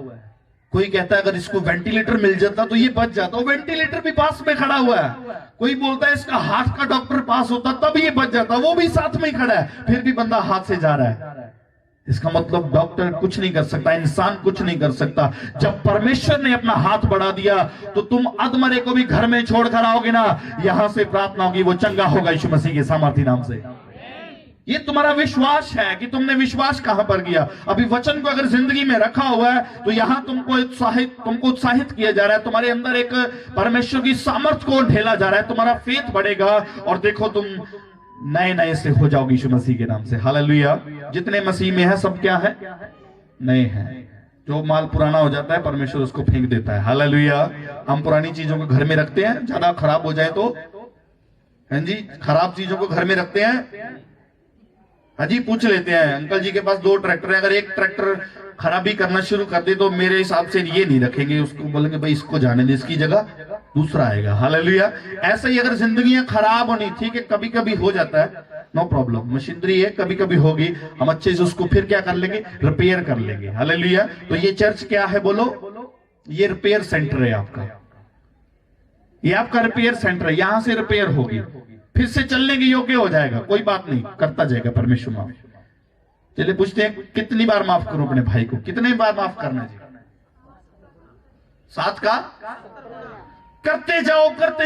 कोई कहता है अगर इसको वेंटिलेटर मिल जाता तो ये बच जाता, वेंटिलेटर भी पास में खड़ा हुआ है। कोई बोलता है इसका हाथ का डॉक्टर पास होता तब ये बच जाता, वो भी साथ में ही खड़ा है, फिर भी बंदा हाथ से जा रहा है। इसका मतलब डॉक्टर कुछ नहीं कर सकता, इंसान कुछ नहीं कर सकता। जब परमेश्वर ने अपना हाथ बढ़ा दिया तो तुम अधमरे को भी घर में छोड़कर आओगे ना, यहां से प्रार्थना होगी वो चंगा होगा यीशु मसीह के सामर्थी नाम से। ये तुम्हारा विश्वास है कि तुमने विश्वास कहां पर किया। अभी वचन को अगर जिंदगी में रखा हुआ है तो यहां तुमको उत्साहित किया जा रहा है, तुम्हारे अंदर एक परमेश्वर की सामर्थ को ढेला जा रहा है, तुम्हारा फेथ बढ़ेगा और देखो तुम नए नए से हो जाओगे यीशु मसीह के नाम से। हालेलुया। जितने मसीह में है सब क्या है? नए हैं। जो माल पुराना हो जाता है परमेश्वर उसको फेंक देता है। हालेलुया। हम पुरानी चीजों को घर में रखते हैं, ज्यादा खराब हो जाए तो, हैं जी, खराब चीजों को घर में रखते हैं। हाजी पूछ लेते हैं, अंकल जी के पास 2 ट्रैक्टर है, अगर एक ट्रैक्टर खराबी करना शुरू कर दे तो मेरे हिसाब से ये नहीं रखेंगे, उसको बोलेंगे भाई इसको जाने दे, इसकी जगह दूसरा आएगा। हालेलुया। ऐसे ही अगर जिंदगियां खराब होनी, ठीक है कभी कभी हो जाता है, नो प्रॉब्लम, मशीनरी है, कभी कभी होगी, हम अच्छे से उसको फिर क्या कर लेंगे? रिपेयर कर लेंगे। हालेलुया। तो ये चर्च क्या है बोलो? ये रिपेयर सेंटर है आपका, ये आपका रिपेयर सेंटर है। यहां से रिपेयर होगी, फिर से चलने के योग्य हो जाएगा, कोई बात नहीं, करता जाएगा परमेश्वर माफ। चलिए पूछते हैं कितनी बार माफ करूं अपने भाई को? कितने बार माफ करना जी? 7 का? करते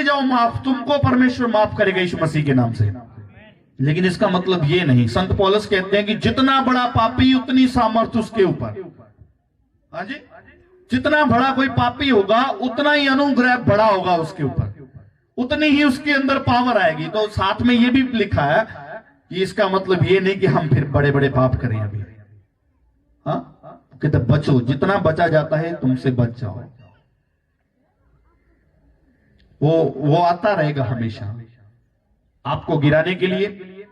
जाओ माफ, तुमको परमेश्वर माफ करेगा यीशु मसीह के नाम से। लेकिन इसका मतलब ये नहीं, संत पौलुस कहते हैं कि जितना बड़ा पापी उतनी सामर्थ उसके ऊपर। हाँ जी, जितना बड़ा कोई पापी होगा उतना ही अनुग्रह बड़ा होगा उसके ऊपर, उतनी ही उसके अंदर पावर आएगी। तो साथ में ये भी लिखा है कि इसका मतलब ये नहीं कि हम फिर बड़े बड़े पाप करें अभी। हाँ, कहते बचो, जितना बचा जाता है तुमसे बच जाओ। वो आता रहेगा हमेशा, आपको गिराने के लिए,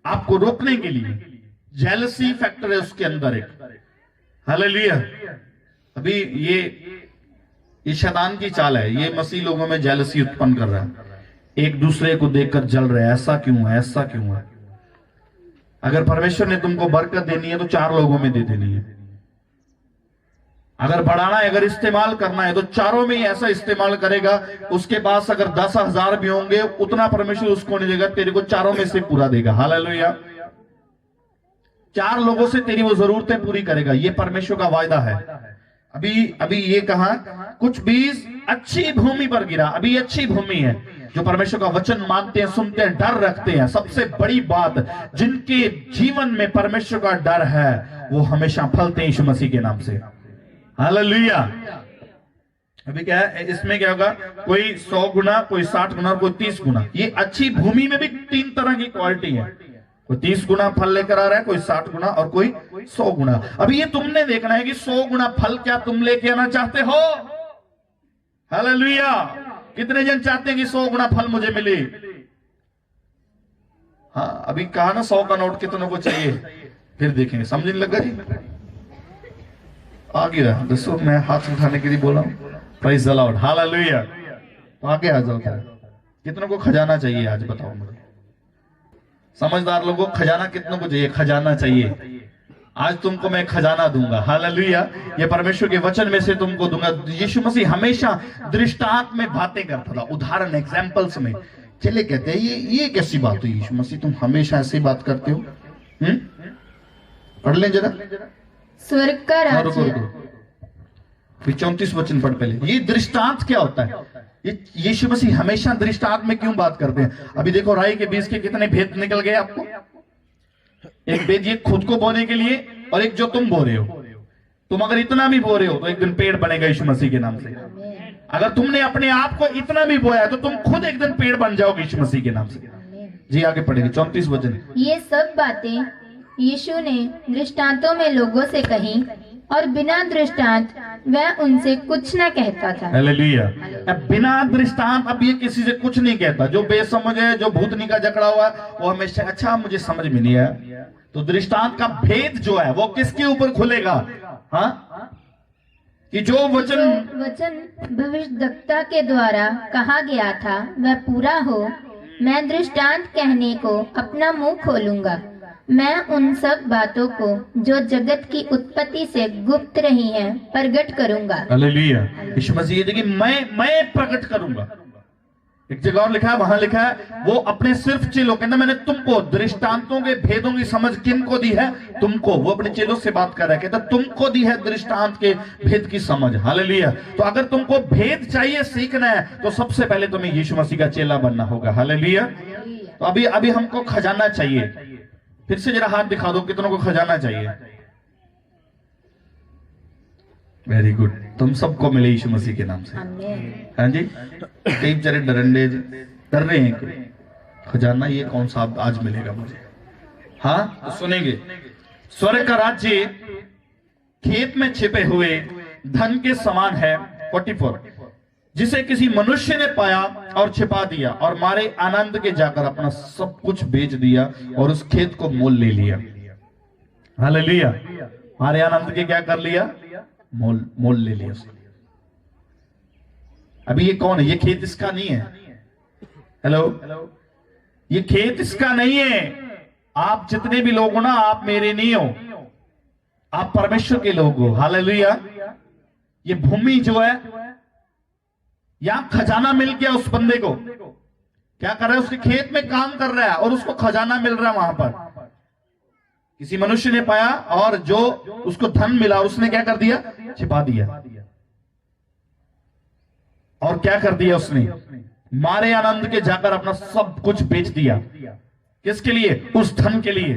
आपको रोकने के लिए। जेलसी फैक्टर है उसके अंदर एक। हालेलुया। अभी ये शैतान की चाल है, ये मसीह लोगों में जेलसी उत्पन्न कर रहा है, एक दूसरे को देखकर जल रहे हैं, ऐसा क्यों है, ऐसा क्यों है। अगर परमेश्वर ने तुमको बरकत देनी है तो 4 लोगों में दे देनी है। अगर बढ़ाना है, अगर इस्तेमाल करना है तो चारों में ही ऐसा इस्तेमाल करेगा। उसके पास अगर 10,000 भी होंगे उतना परमेश्वर उसको नहीं देगा, तेरे को चारों में से पूरा देगा। हालेलुया। 4 लोगों से तेरी वो जरूरतें पूरी करेगा, ये परमेश्वर का वायदा है। अभी ये कहा, कुछ बीज अच्छी भूमि पर गिरा। अभी अच्छी भूमि है, जो परमेश्वर का वचन मानते हैं, सुनते हैं, डर रखते हैं। सबसे बड़ी बात, जिनके जीवन में परमेश्वर का डर है वो हमेशा फलते हैं यीशु मसीह के नाम से। हालेलुया। अभी क्या है, इसमें क्या होगा, कोई 100 गुना, कोई 60 गुना, कोई 30 गुना। ये अच्छी भूमि में भी 3 तरह की क्वालिटी है, कोई 30 गुना फल लेकर आ रहा है, कोई 60 गुना और कोई 100 गुना। अभी ये तुमने देखना है कि 100 गुना फल क्या तुम लेके आना चाहते हो? हालेलुया। कितने जन चाहते हैं कि 100 गुना फल मुझे मिले? हाँ, अभी कहा ना 100 का नोट कितनों को चाहिए, फिर देखेंगे। समझने लगा जी? आ गया दोस्तों, मैं हाथ उठाने के लिए बोला हूं। Praise the Lord. हालेलुया। तो आगे आ जाओ, कितनों को खजाना चाहिए आज बताओ मुझे? समझदार लोगों को खजाना कितनों को चाहिए? खजाना चाहिए। आज तुमको मैं खजाना दूंगा। हालेलुया। ये परमेश्वर के वचन में से तुमको दूंगा। यीशु मसीह हमेशा दृष्टांत में बातें करता था, उदाहरण, एग्जाम्पल्स में। चले कहते हैं ये कैसी बात हुई यीशु मसीह, तुम हमेशा ऐसी बात करते हो? पढ़ लें जरा, स्वर्ग का राज्य। 34 वचन पढ़ पहले। ये दृष्टांत क्या होता है? ये यीशु मसीह हमेशा दृष्टांत में क्यों बात करते हैं? अभी देखो, राई के बीज के कितने भेद निकल गए आपको। एक भेद ये खुद को बोने के लिए, और एक जो तुम बो रहे हो। तुम अगर इतना भी बो रहे हो तो एक दिन पेड़ बनेगा यीशु मसीह के नाम से। अगर तुमने अपने आप को इतना भी बोया तो तुम खुद एक दिन पेड़ बन जाओगे यीशु मसीह के नाम से। जी आगे पढ़ेंगे 34 वचन। ये सब बातें यीशु ने दृष्टांतों में लोगों से कही, और बिना दृष्टांत वह उनसे कुछ न कहता था। हालेलुया। अब बिना दृष्टांत अब ये किसी से कुछ नहीं कहता। जो बेसमझ है, जो भूतनी का जकड़ा हुआ है, वो हमेशा अच्छा मुझे समझ में नहीं आया। तो दृष्टांत का भेद जो है वो किसके ऊपर खुलेगा? हाँ, कि जो वचन भविष्यद्वक्ता के द्वारा कहा गया था वह पूरा हो। मैं दृष्टांत कहने को अपना मुंह खोलूंगा। मैं उन सब बातों को जो जगत की उत्पत्ति से गुप्त रही हैं प्रकट करूंगा। हालेलुया। यीशु मसीह देखिए, मैं प्रकट करूंगा। एक जगह और लिखा है, वहां लिखा है वो अपने सिर्फ चेलों, कहना मैंने तुमको दृष्टांतों के भेदों की समझ किनको दी है? तुमको। वो अपने चेलों से बात कर रहा है, कहता तुमको दी है दृष्टांत के भेद की समझ। हालेलुया। तो अगर तुमको भेद चाहिए, सीखना है, तो सबसे पहले तुम्हें यीशु मसीह का चेला बनना होगा। हालेलुया। तो अभी हमको खजाना चाहिए। फिर से जरा हाथ दिखा दो, कितनों को खजाना चाहिए? वेरी गुड, तुम सबको मिले यीशु मसीह के नाम से। हाँ जी। कई बेचारे डर रहे हैं, खजाना ये कौन सा आज मिलेगा मुझे? हाँ, तो सुनेंगे। स्वर्ग का राज्य खेत में छिपे हुए धन के समान है, 44, जिसे किसी मनुष्य ने पाया और छिपा दिया और मारे आनंद के जाकर अपना सब कुछ बेच दिया और उस खेत को मोल ले लिया। हालेलुया। मारे आनंद के क्या कर लिया? मोल ले लिया उसने। अभी ये कौन है? ये खेत इसका नहीं है। हेलो, ये खेत इसका नहीं है। आप जितने भी लोग हो ना, आप मेरे नहीं हो, आप परमेश्वर के लोग हो। हालेलुया। ये भूमि जो है, यहां खजाना मिल गया उस बंदे को। क्या कर रहा है? उसके खेत में काम कर रहा है और उसको खजाना मिल रहा है वहां पर। किसी मनुष्य ने पाया और जो उसको धन मिला उसने क्या कर दिया? छिपा दिया। और क्या कर दिया उसने? मारे आनंद के जाकर अपना सब कुछ बेच दिया। किसके लिए? उस धन के लिए,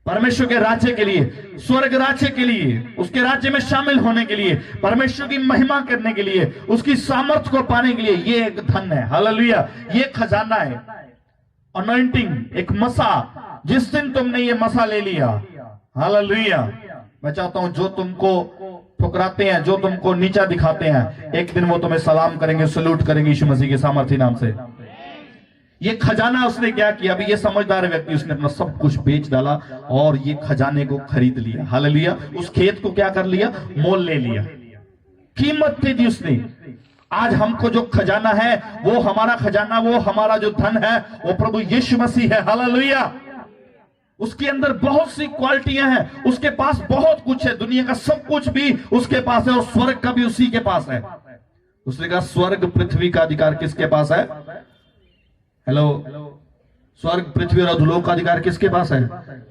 परमेश्वर के राज्य के लिए, स्वर्ग राज्य के लिए, उसके राज्य में शामिल होने के लिए, परमेश्वर की महिमा करने के लिए, उसकी सामर्थ्य को पाने के लिए। ये एक धन है। हालेलुया। ये खजाना है। अनॉइंटिंग, एक मसा। जिस दिन तुमने ये मसा ले लिया, हालेलुया, मैं चाहता हूं जो तुमको ठुकराते हैं, जो तुमको नीचा दिखाते हैं, एक दिन वो तुम्हें सलाम करेंगे, सल्यूट करेंगे यीशु मसीह के सामर्थ्य नाम से। ये खजाना उसने क्या किया? अभी ये समझदार व्यक्ति, उसने अपना सब कुछ बेच डाला और ये खजाने को खरीद लिया। हालेलुया। उस खेत को क्या कर लिया? मोल ले लिया, कीमत दे दी उसने। आज हमको जो खजाना है, वो हमारा खजाना, वो हमारा जो धन है, वो प्रभु यीशु मसीह है। हालेलुया। उसके अंदर बहुत सी क्वालिटियां हैं, उसके पास बहुत कुछ है, दुनिया का सब कुछ भी उसके पास है और स्वर्ग का भी उसी के पास है। उसने कहा स्वर्ग पृथ्वी का अधिकार किसके पास है? हेलो, स्वर्ग पृथ्वी और अधोलोक का अधिकार किसके पास है?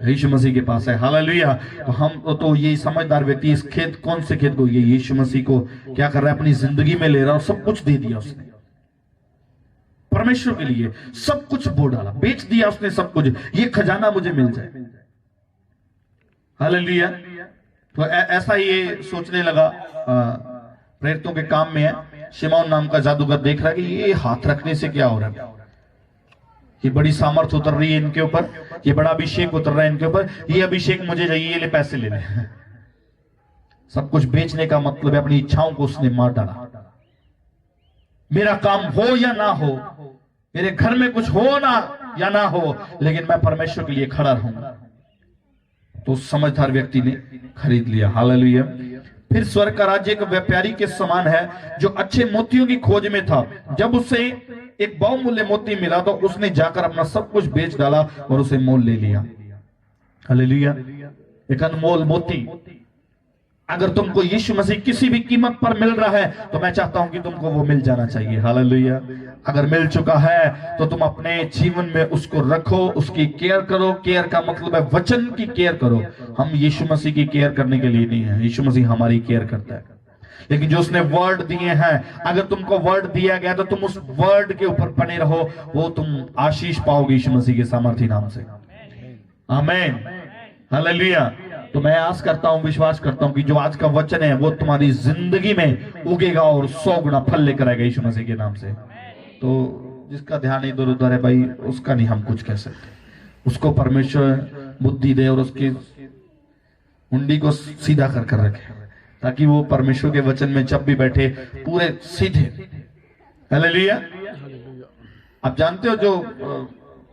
यीशु मसीह के पास है। हालेलुया। तो हम तो ये समझदार व्यक्ति इस खेत, कौन से खेत को? ये यीशु मसीह को क्या कर रहा है? अपनी जिंदगी में ले रहा है और सब कुछ दे दिया उसने परमेश्वर के लिए। सब कुछ बो डाला, बेच दिया उसने सब कुछ। ये खजाना मुझे मिल जाए। हालेलुया। तो ऐसा ये सोचने लगा। प्रेरितों के काम में है, शिमौन नाम का जादूगर देख रहा है कि ये हाथ रखने से क्या हो रहा है, ये बड़ी सामर्थ्य उतर रही है इनके ऊपर, ये बड़ा अभिषेक उतर रहा है इनके ऊपर, ये अभिषेक मुझे चाहिए, ये ले पैसे ले ले। सब कुछ बेचने का मतलब है अपनी इच्छाओं को उसने मार डाला। मेरा काम हो या ना हो, मेरे घर में कुछ हो ना या ना हो, लेकिन मैं परमेश्वर के लिए खड़ा रहूंगा। तो समझदार व्यक्ति ने खरीद लिया। हालेलुया। फिर स्वर्ग का राज्य एक व्यापारी के समान है जो अच्छे मोतियों की खोज में था। जब उसे एक बहुमूल्य मोती मिला तो उसने जाकर अपना सब कुछ बेच डाला और उसे मोल ले लिया। हालेलुया। एक अनमोल मोती अगर तुमको यीशु मसीह किसी भी कीमत पर मिल रहा है तो मैं चाहता हूं कि तुमको वो मिल जाना चाहिए। हालेलुया। अगर मिल चुका है तो तुम अपने जीवन में उसको रखो, उसकी केयर करो। केयर का मतलब है वचन की केयर करो। हम यीशु मसीह की केयर करने के लिए नहीं है, यीशु मसीह हमारी केयर करता है। लेकिन जो उसने वर्ड दिए हैं, अगर तुमको वर्ड दिया गया तो तुम उस वर्ड के ऊपर बने रहो, वो तुम आशीष पाओगे यीशु मसीह के सामर्थ्य नाम से। आमीन। हालेलुया। तो मैं आस करता हूं, विश्वास करता हूं कि जो आज का वचन है वो तुम्हारी जिंदगी में उगेगा और 100 गुना फल लेकर आएगा यीशु मसीह के नाम से। तो जिसका ध्यान इधर उधर है भाई, उसका नहीं हम कुछ कह सकते। उसको परमेश्वर बुद्धि दे और उसकी मुंडी को सीधा कर कर रखे, ताकि वो परमेश्वर के वचन में जब भी बैठे पूरे सीधे। हालेलुया। आप जानते हो जो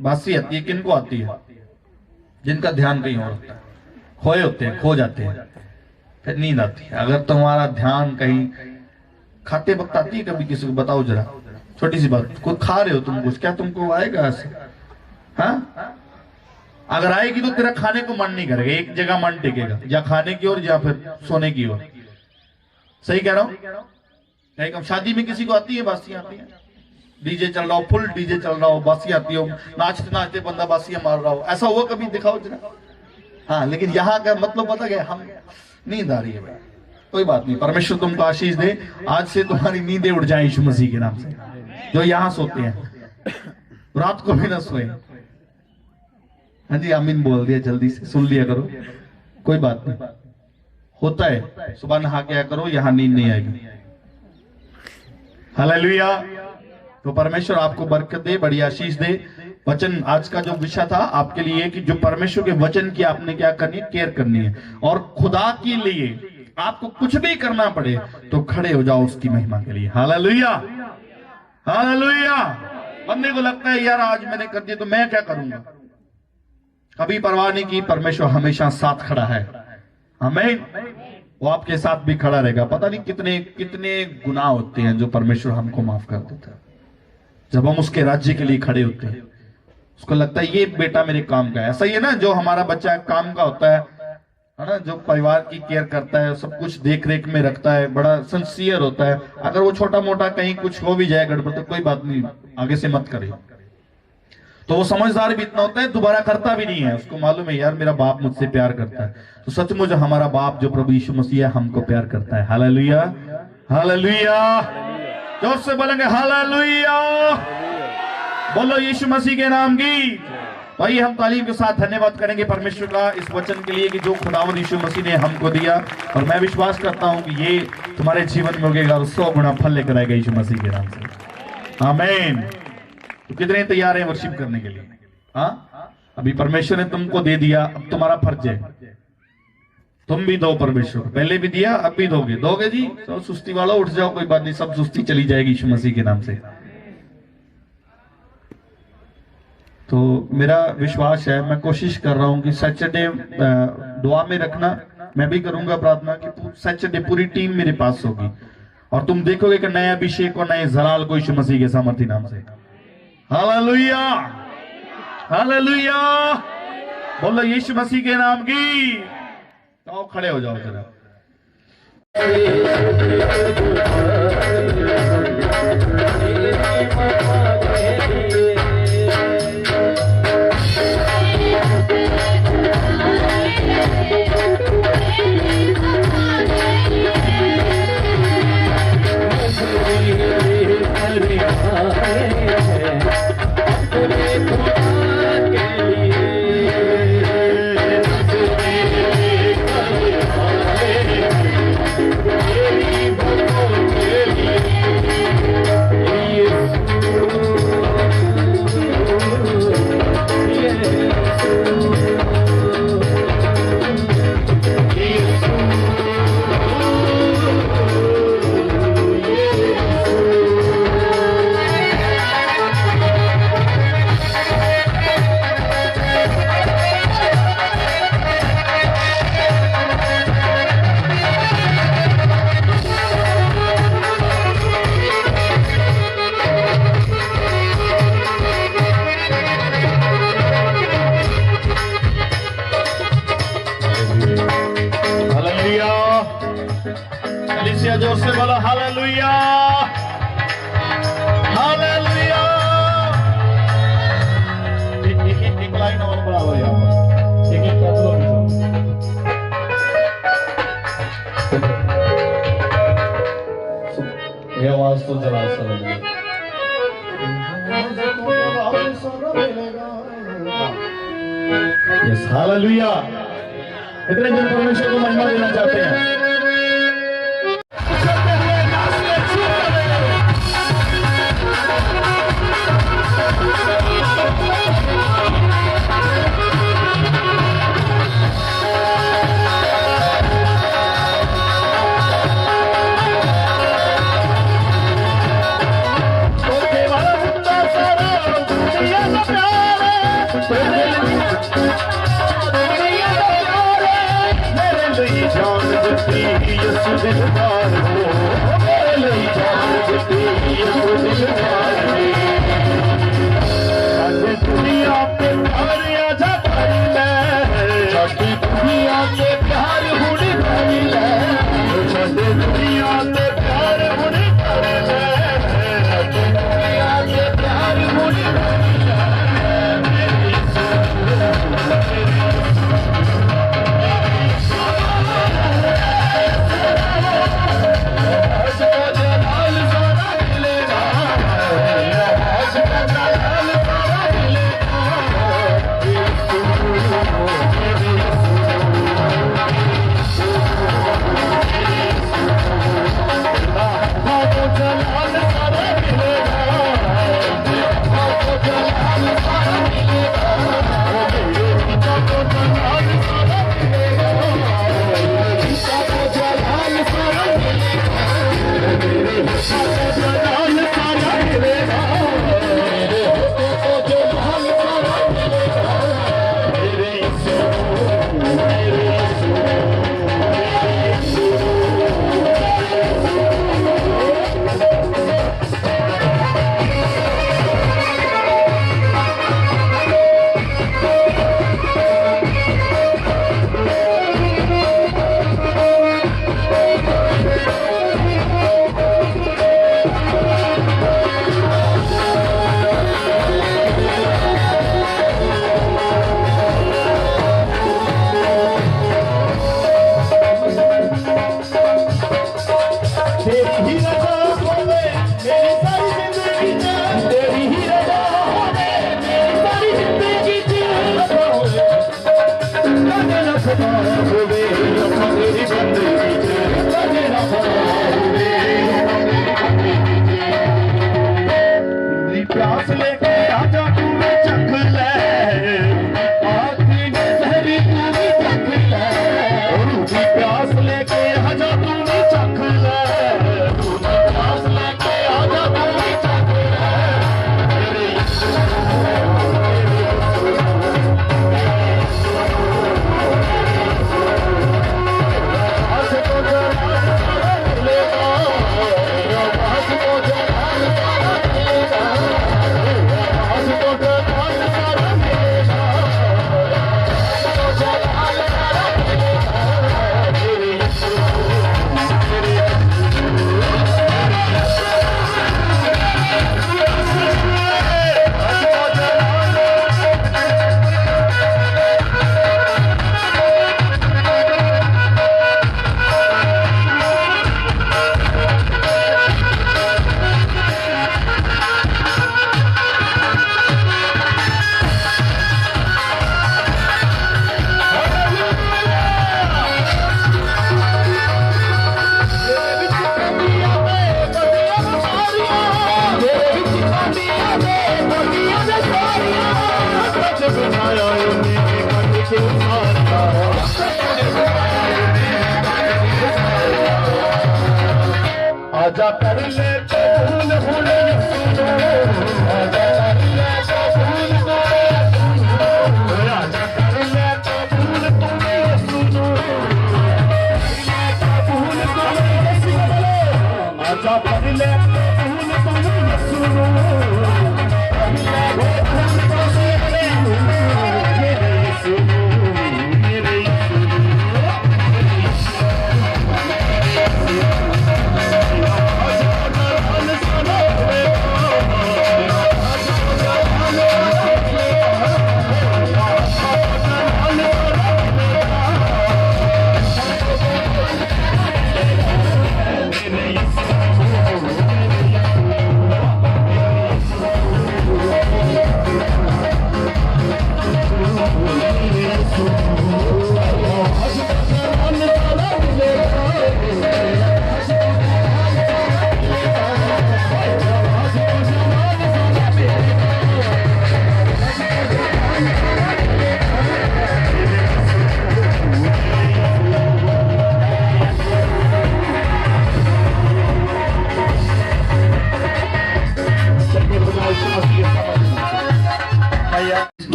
बासी आती है किनको आती है? जिनका ध्यान कहीं और होता है, खोए होते हैं, खो जाते हैं, फिर नींद आती है। अगर तुम्हारा ध्यान कहीं खाते वक्त आती है कभी? किसी को बताओ जरा, छोटी सी बात, कोई खा रहे हो तुम कुछ, क्या तुमको आएगा ऐसे? हाँ, अगर आएगी तो तेरा खाने को मन नहीं करेगा, एक जगह मन टिकेगा, या खाने की ओर या फिर सोने की ओर। सही कह रहा हूं? शादी में किसी को आती है बासियां आती है? डीजे चल रहा हो, फुल डीजे चल रहा हो, बासी आती हो, नाचते नाचते बंदा बासियां मार रहा हो, ऐसा हुआ कभी? दिखाओ जरा। हाँ, लेकिन यहाँ का मतलब पता क्या, हम नींद आ रही है भाई, कोई बात नहीं, परमेश्वर तुमको आशीष दे, आज से तुम्हारी नींदें उड़ जाए यीशु मसीह के नाम से। जो यहाँ सोते हैं रात को भी ना सोए। हाँ जी, आमीन बोल दिया, जल्दी से सुन लिया करो, कोई बात नहीं, होता है। सुबह नहा के आया करो, यहाँ नींद नहीं आएगी। हालेलुया। तो परमेश्वर आपको बरकत दे, बड़ी आशीष दे। वचन आज का जो विषय था आपके लिए कि जो परमेश्वर के वचन की आपने क्या करनी है, केयर करनी है। और खुदा के लिए आपको कुछ भी करना पड़े तो खड़े हो जाओ उसकी महिमा के लिए। Hallelujah, hallelujah. बंदे को लगता है यार आज मैंने कर दिया तो मैं क्या करूंगा, कभी परवाह नहीं की, परमेश्वर हमेशा साथ खड़ा है। हमें वो आपके साथ भी खड़ा रहेगा। पता नहीं कितने कितने गुनाह होते हैं जो परमेश्वर हमको माफ कर देता है जब हम उसके राज्य के लिए खड़े होते हैं। उसको लगता है ये बेटा मेरे काम का है। ऐसा ही है ना, जो हमारा बच्चा काम का होता है ना, जो परिवार की केयर करता है, सब कुछ देख रेख में रखता है, बड़ा सिंसियर होता है। अगर वो छोटा मोटा कहीं कुछ हो भी जाए गड़बड़ तो कोई बात नहीं, आगे से मत करे। तो वो समझदार भी इतना होता है, दोबारा करता भी नहीं है। उसको मालूम है यार मेरा बाप मुझसे प्यार करता है। तो सचमुच हमारा बाप जो प्रभु यीशु मसीह है हमको प्यार करता है। Hallelujah, hallelujah. जोर से बोलेंगे हालेलुया। बोलो यीशु मसीह के नाम की। भाई हम तालीम के साथ धन्यवाद करेंगे परमेश्वर का इस वचन के लिए कि जो खुदावंद यीशु मसीह ने हमको दिया। और मैं विश्वास करता हूं कि ये तुम्हारे जीवन में उगेगा और 100 गुना फल लेकर आएगा यीशु मसीह के नाम से। आमीन। तो कितने तैयार हैं वर्शिप करने के लिए? हाँ, अभी परमेश्वर ने तुमको दे दिया, अब तुम्हारा फर्ज है तुम भी दो। परमेश्वर पहले भी दिया, अब भी दोगे। दोगे जी? तो सुस्ती वाला उठ जाओ, कोई बात नहीं, सब सुस्ती चली जाएगी यीशु मसीह के नाम से। तो मेरा विश्वास है, मैं कोशिश कर रहा हूं कि सैटरडे दुआ में रखना। मैं भी करूंगा प्रार्थना कि सैटरडे पूरी टीम मेरे पास होगी और तुम देखोगे कि नए अभिषेक और नए जलाल को यीशु मसीह के सामर्थी नाम से। Hallelujah, hallelujah. बोलो यीशु मसीह के नाम की। तो खड़े हो जाओ जरा। जोर से बोलो हालेलुया, हालेलुया। एक लाइन और बढ़ाओ यार, एक ये आवाज तो जरा सरल है। Yes, hallelujah. इतने जन परमेश्वर को महिमा देना चाहते हैं। दुनिया पे प्यार आजा भरी ले, दुनिया के प्यार हुड़ी भरी ले, दुनिया के प्यार हुड़ी भरी ले, दुनिया के सदा होवे तेरी बंदगी तेरा होवे नी प्यास लेके आजा तू भी चख ले आखी नजरी तू भी चख ले नी प्यास लेके आजा तू भी चख ले प्यास लेके आजा तू भी चख ले आजा कर ले तो भूल भूल आजा कर ले तो भूल आजा कर ले तो भूल तुम्हें सुनो आजा कर ले तो भूल तुम्हें सुनो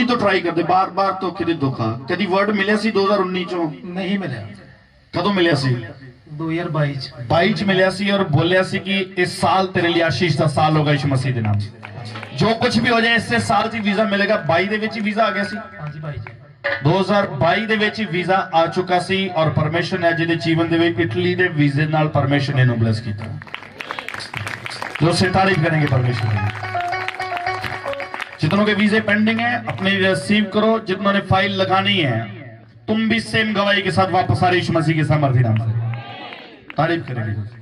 तो ट्राई करते बार बार तो किदी धोखा कदी वर्ड मिले सी 2019 चो नहीं मिले कदों मिले सी 2022 मिले सी और बोलिया सी कि इस साल तेरे लिए आशीष का साल होगा यीशु मसीह के नाम से जो कुछ भी हो जाए इससे साल सी वीजा मिलेगा 22 दे विच वीजा आ गया सी हाँ जी भाई जी 2022 दे विच वीजा आ चुका सी और परमेश्वर ने जिहदे जीवन दे विच इटली दे वीजे नाल परमेश्वर ने इन्हू ब्लेस कीता जो से तारीफ करेंगे परमेश्वर की जितनों के वीजे पेंडिंग है अपने रिसीव करो जितनों ने फाइल लगानी है तुम भी सेम गवाही के साथ वापस आ रहे यीशु मसीह के सामर्थ्य नाम से तारीफ करेंगे।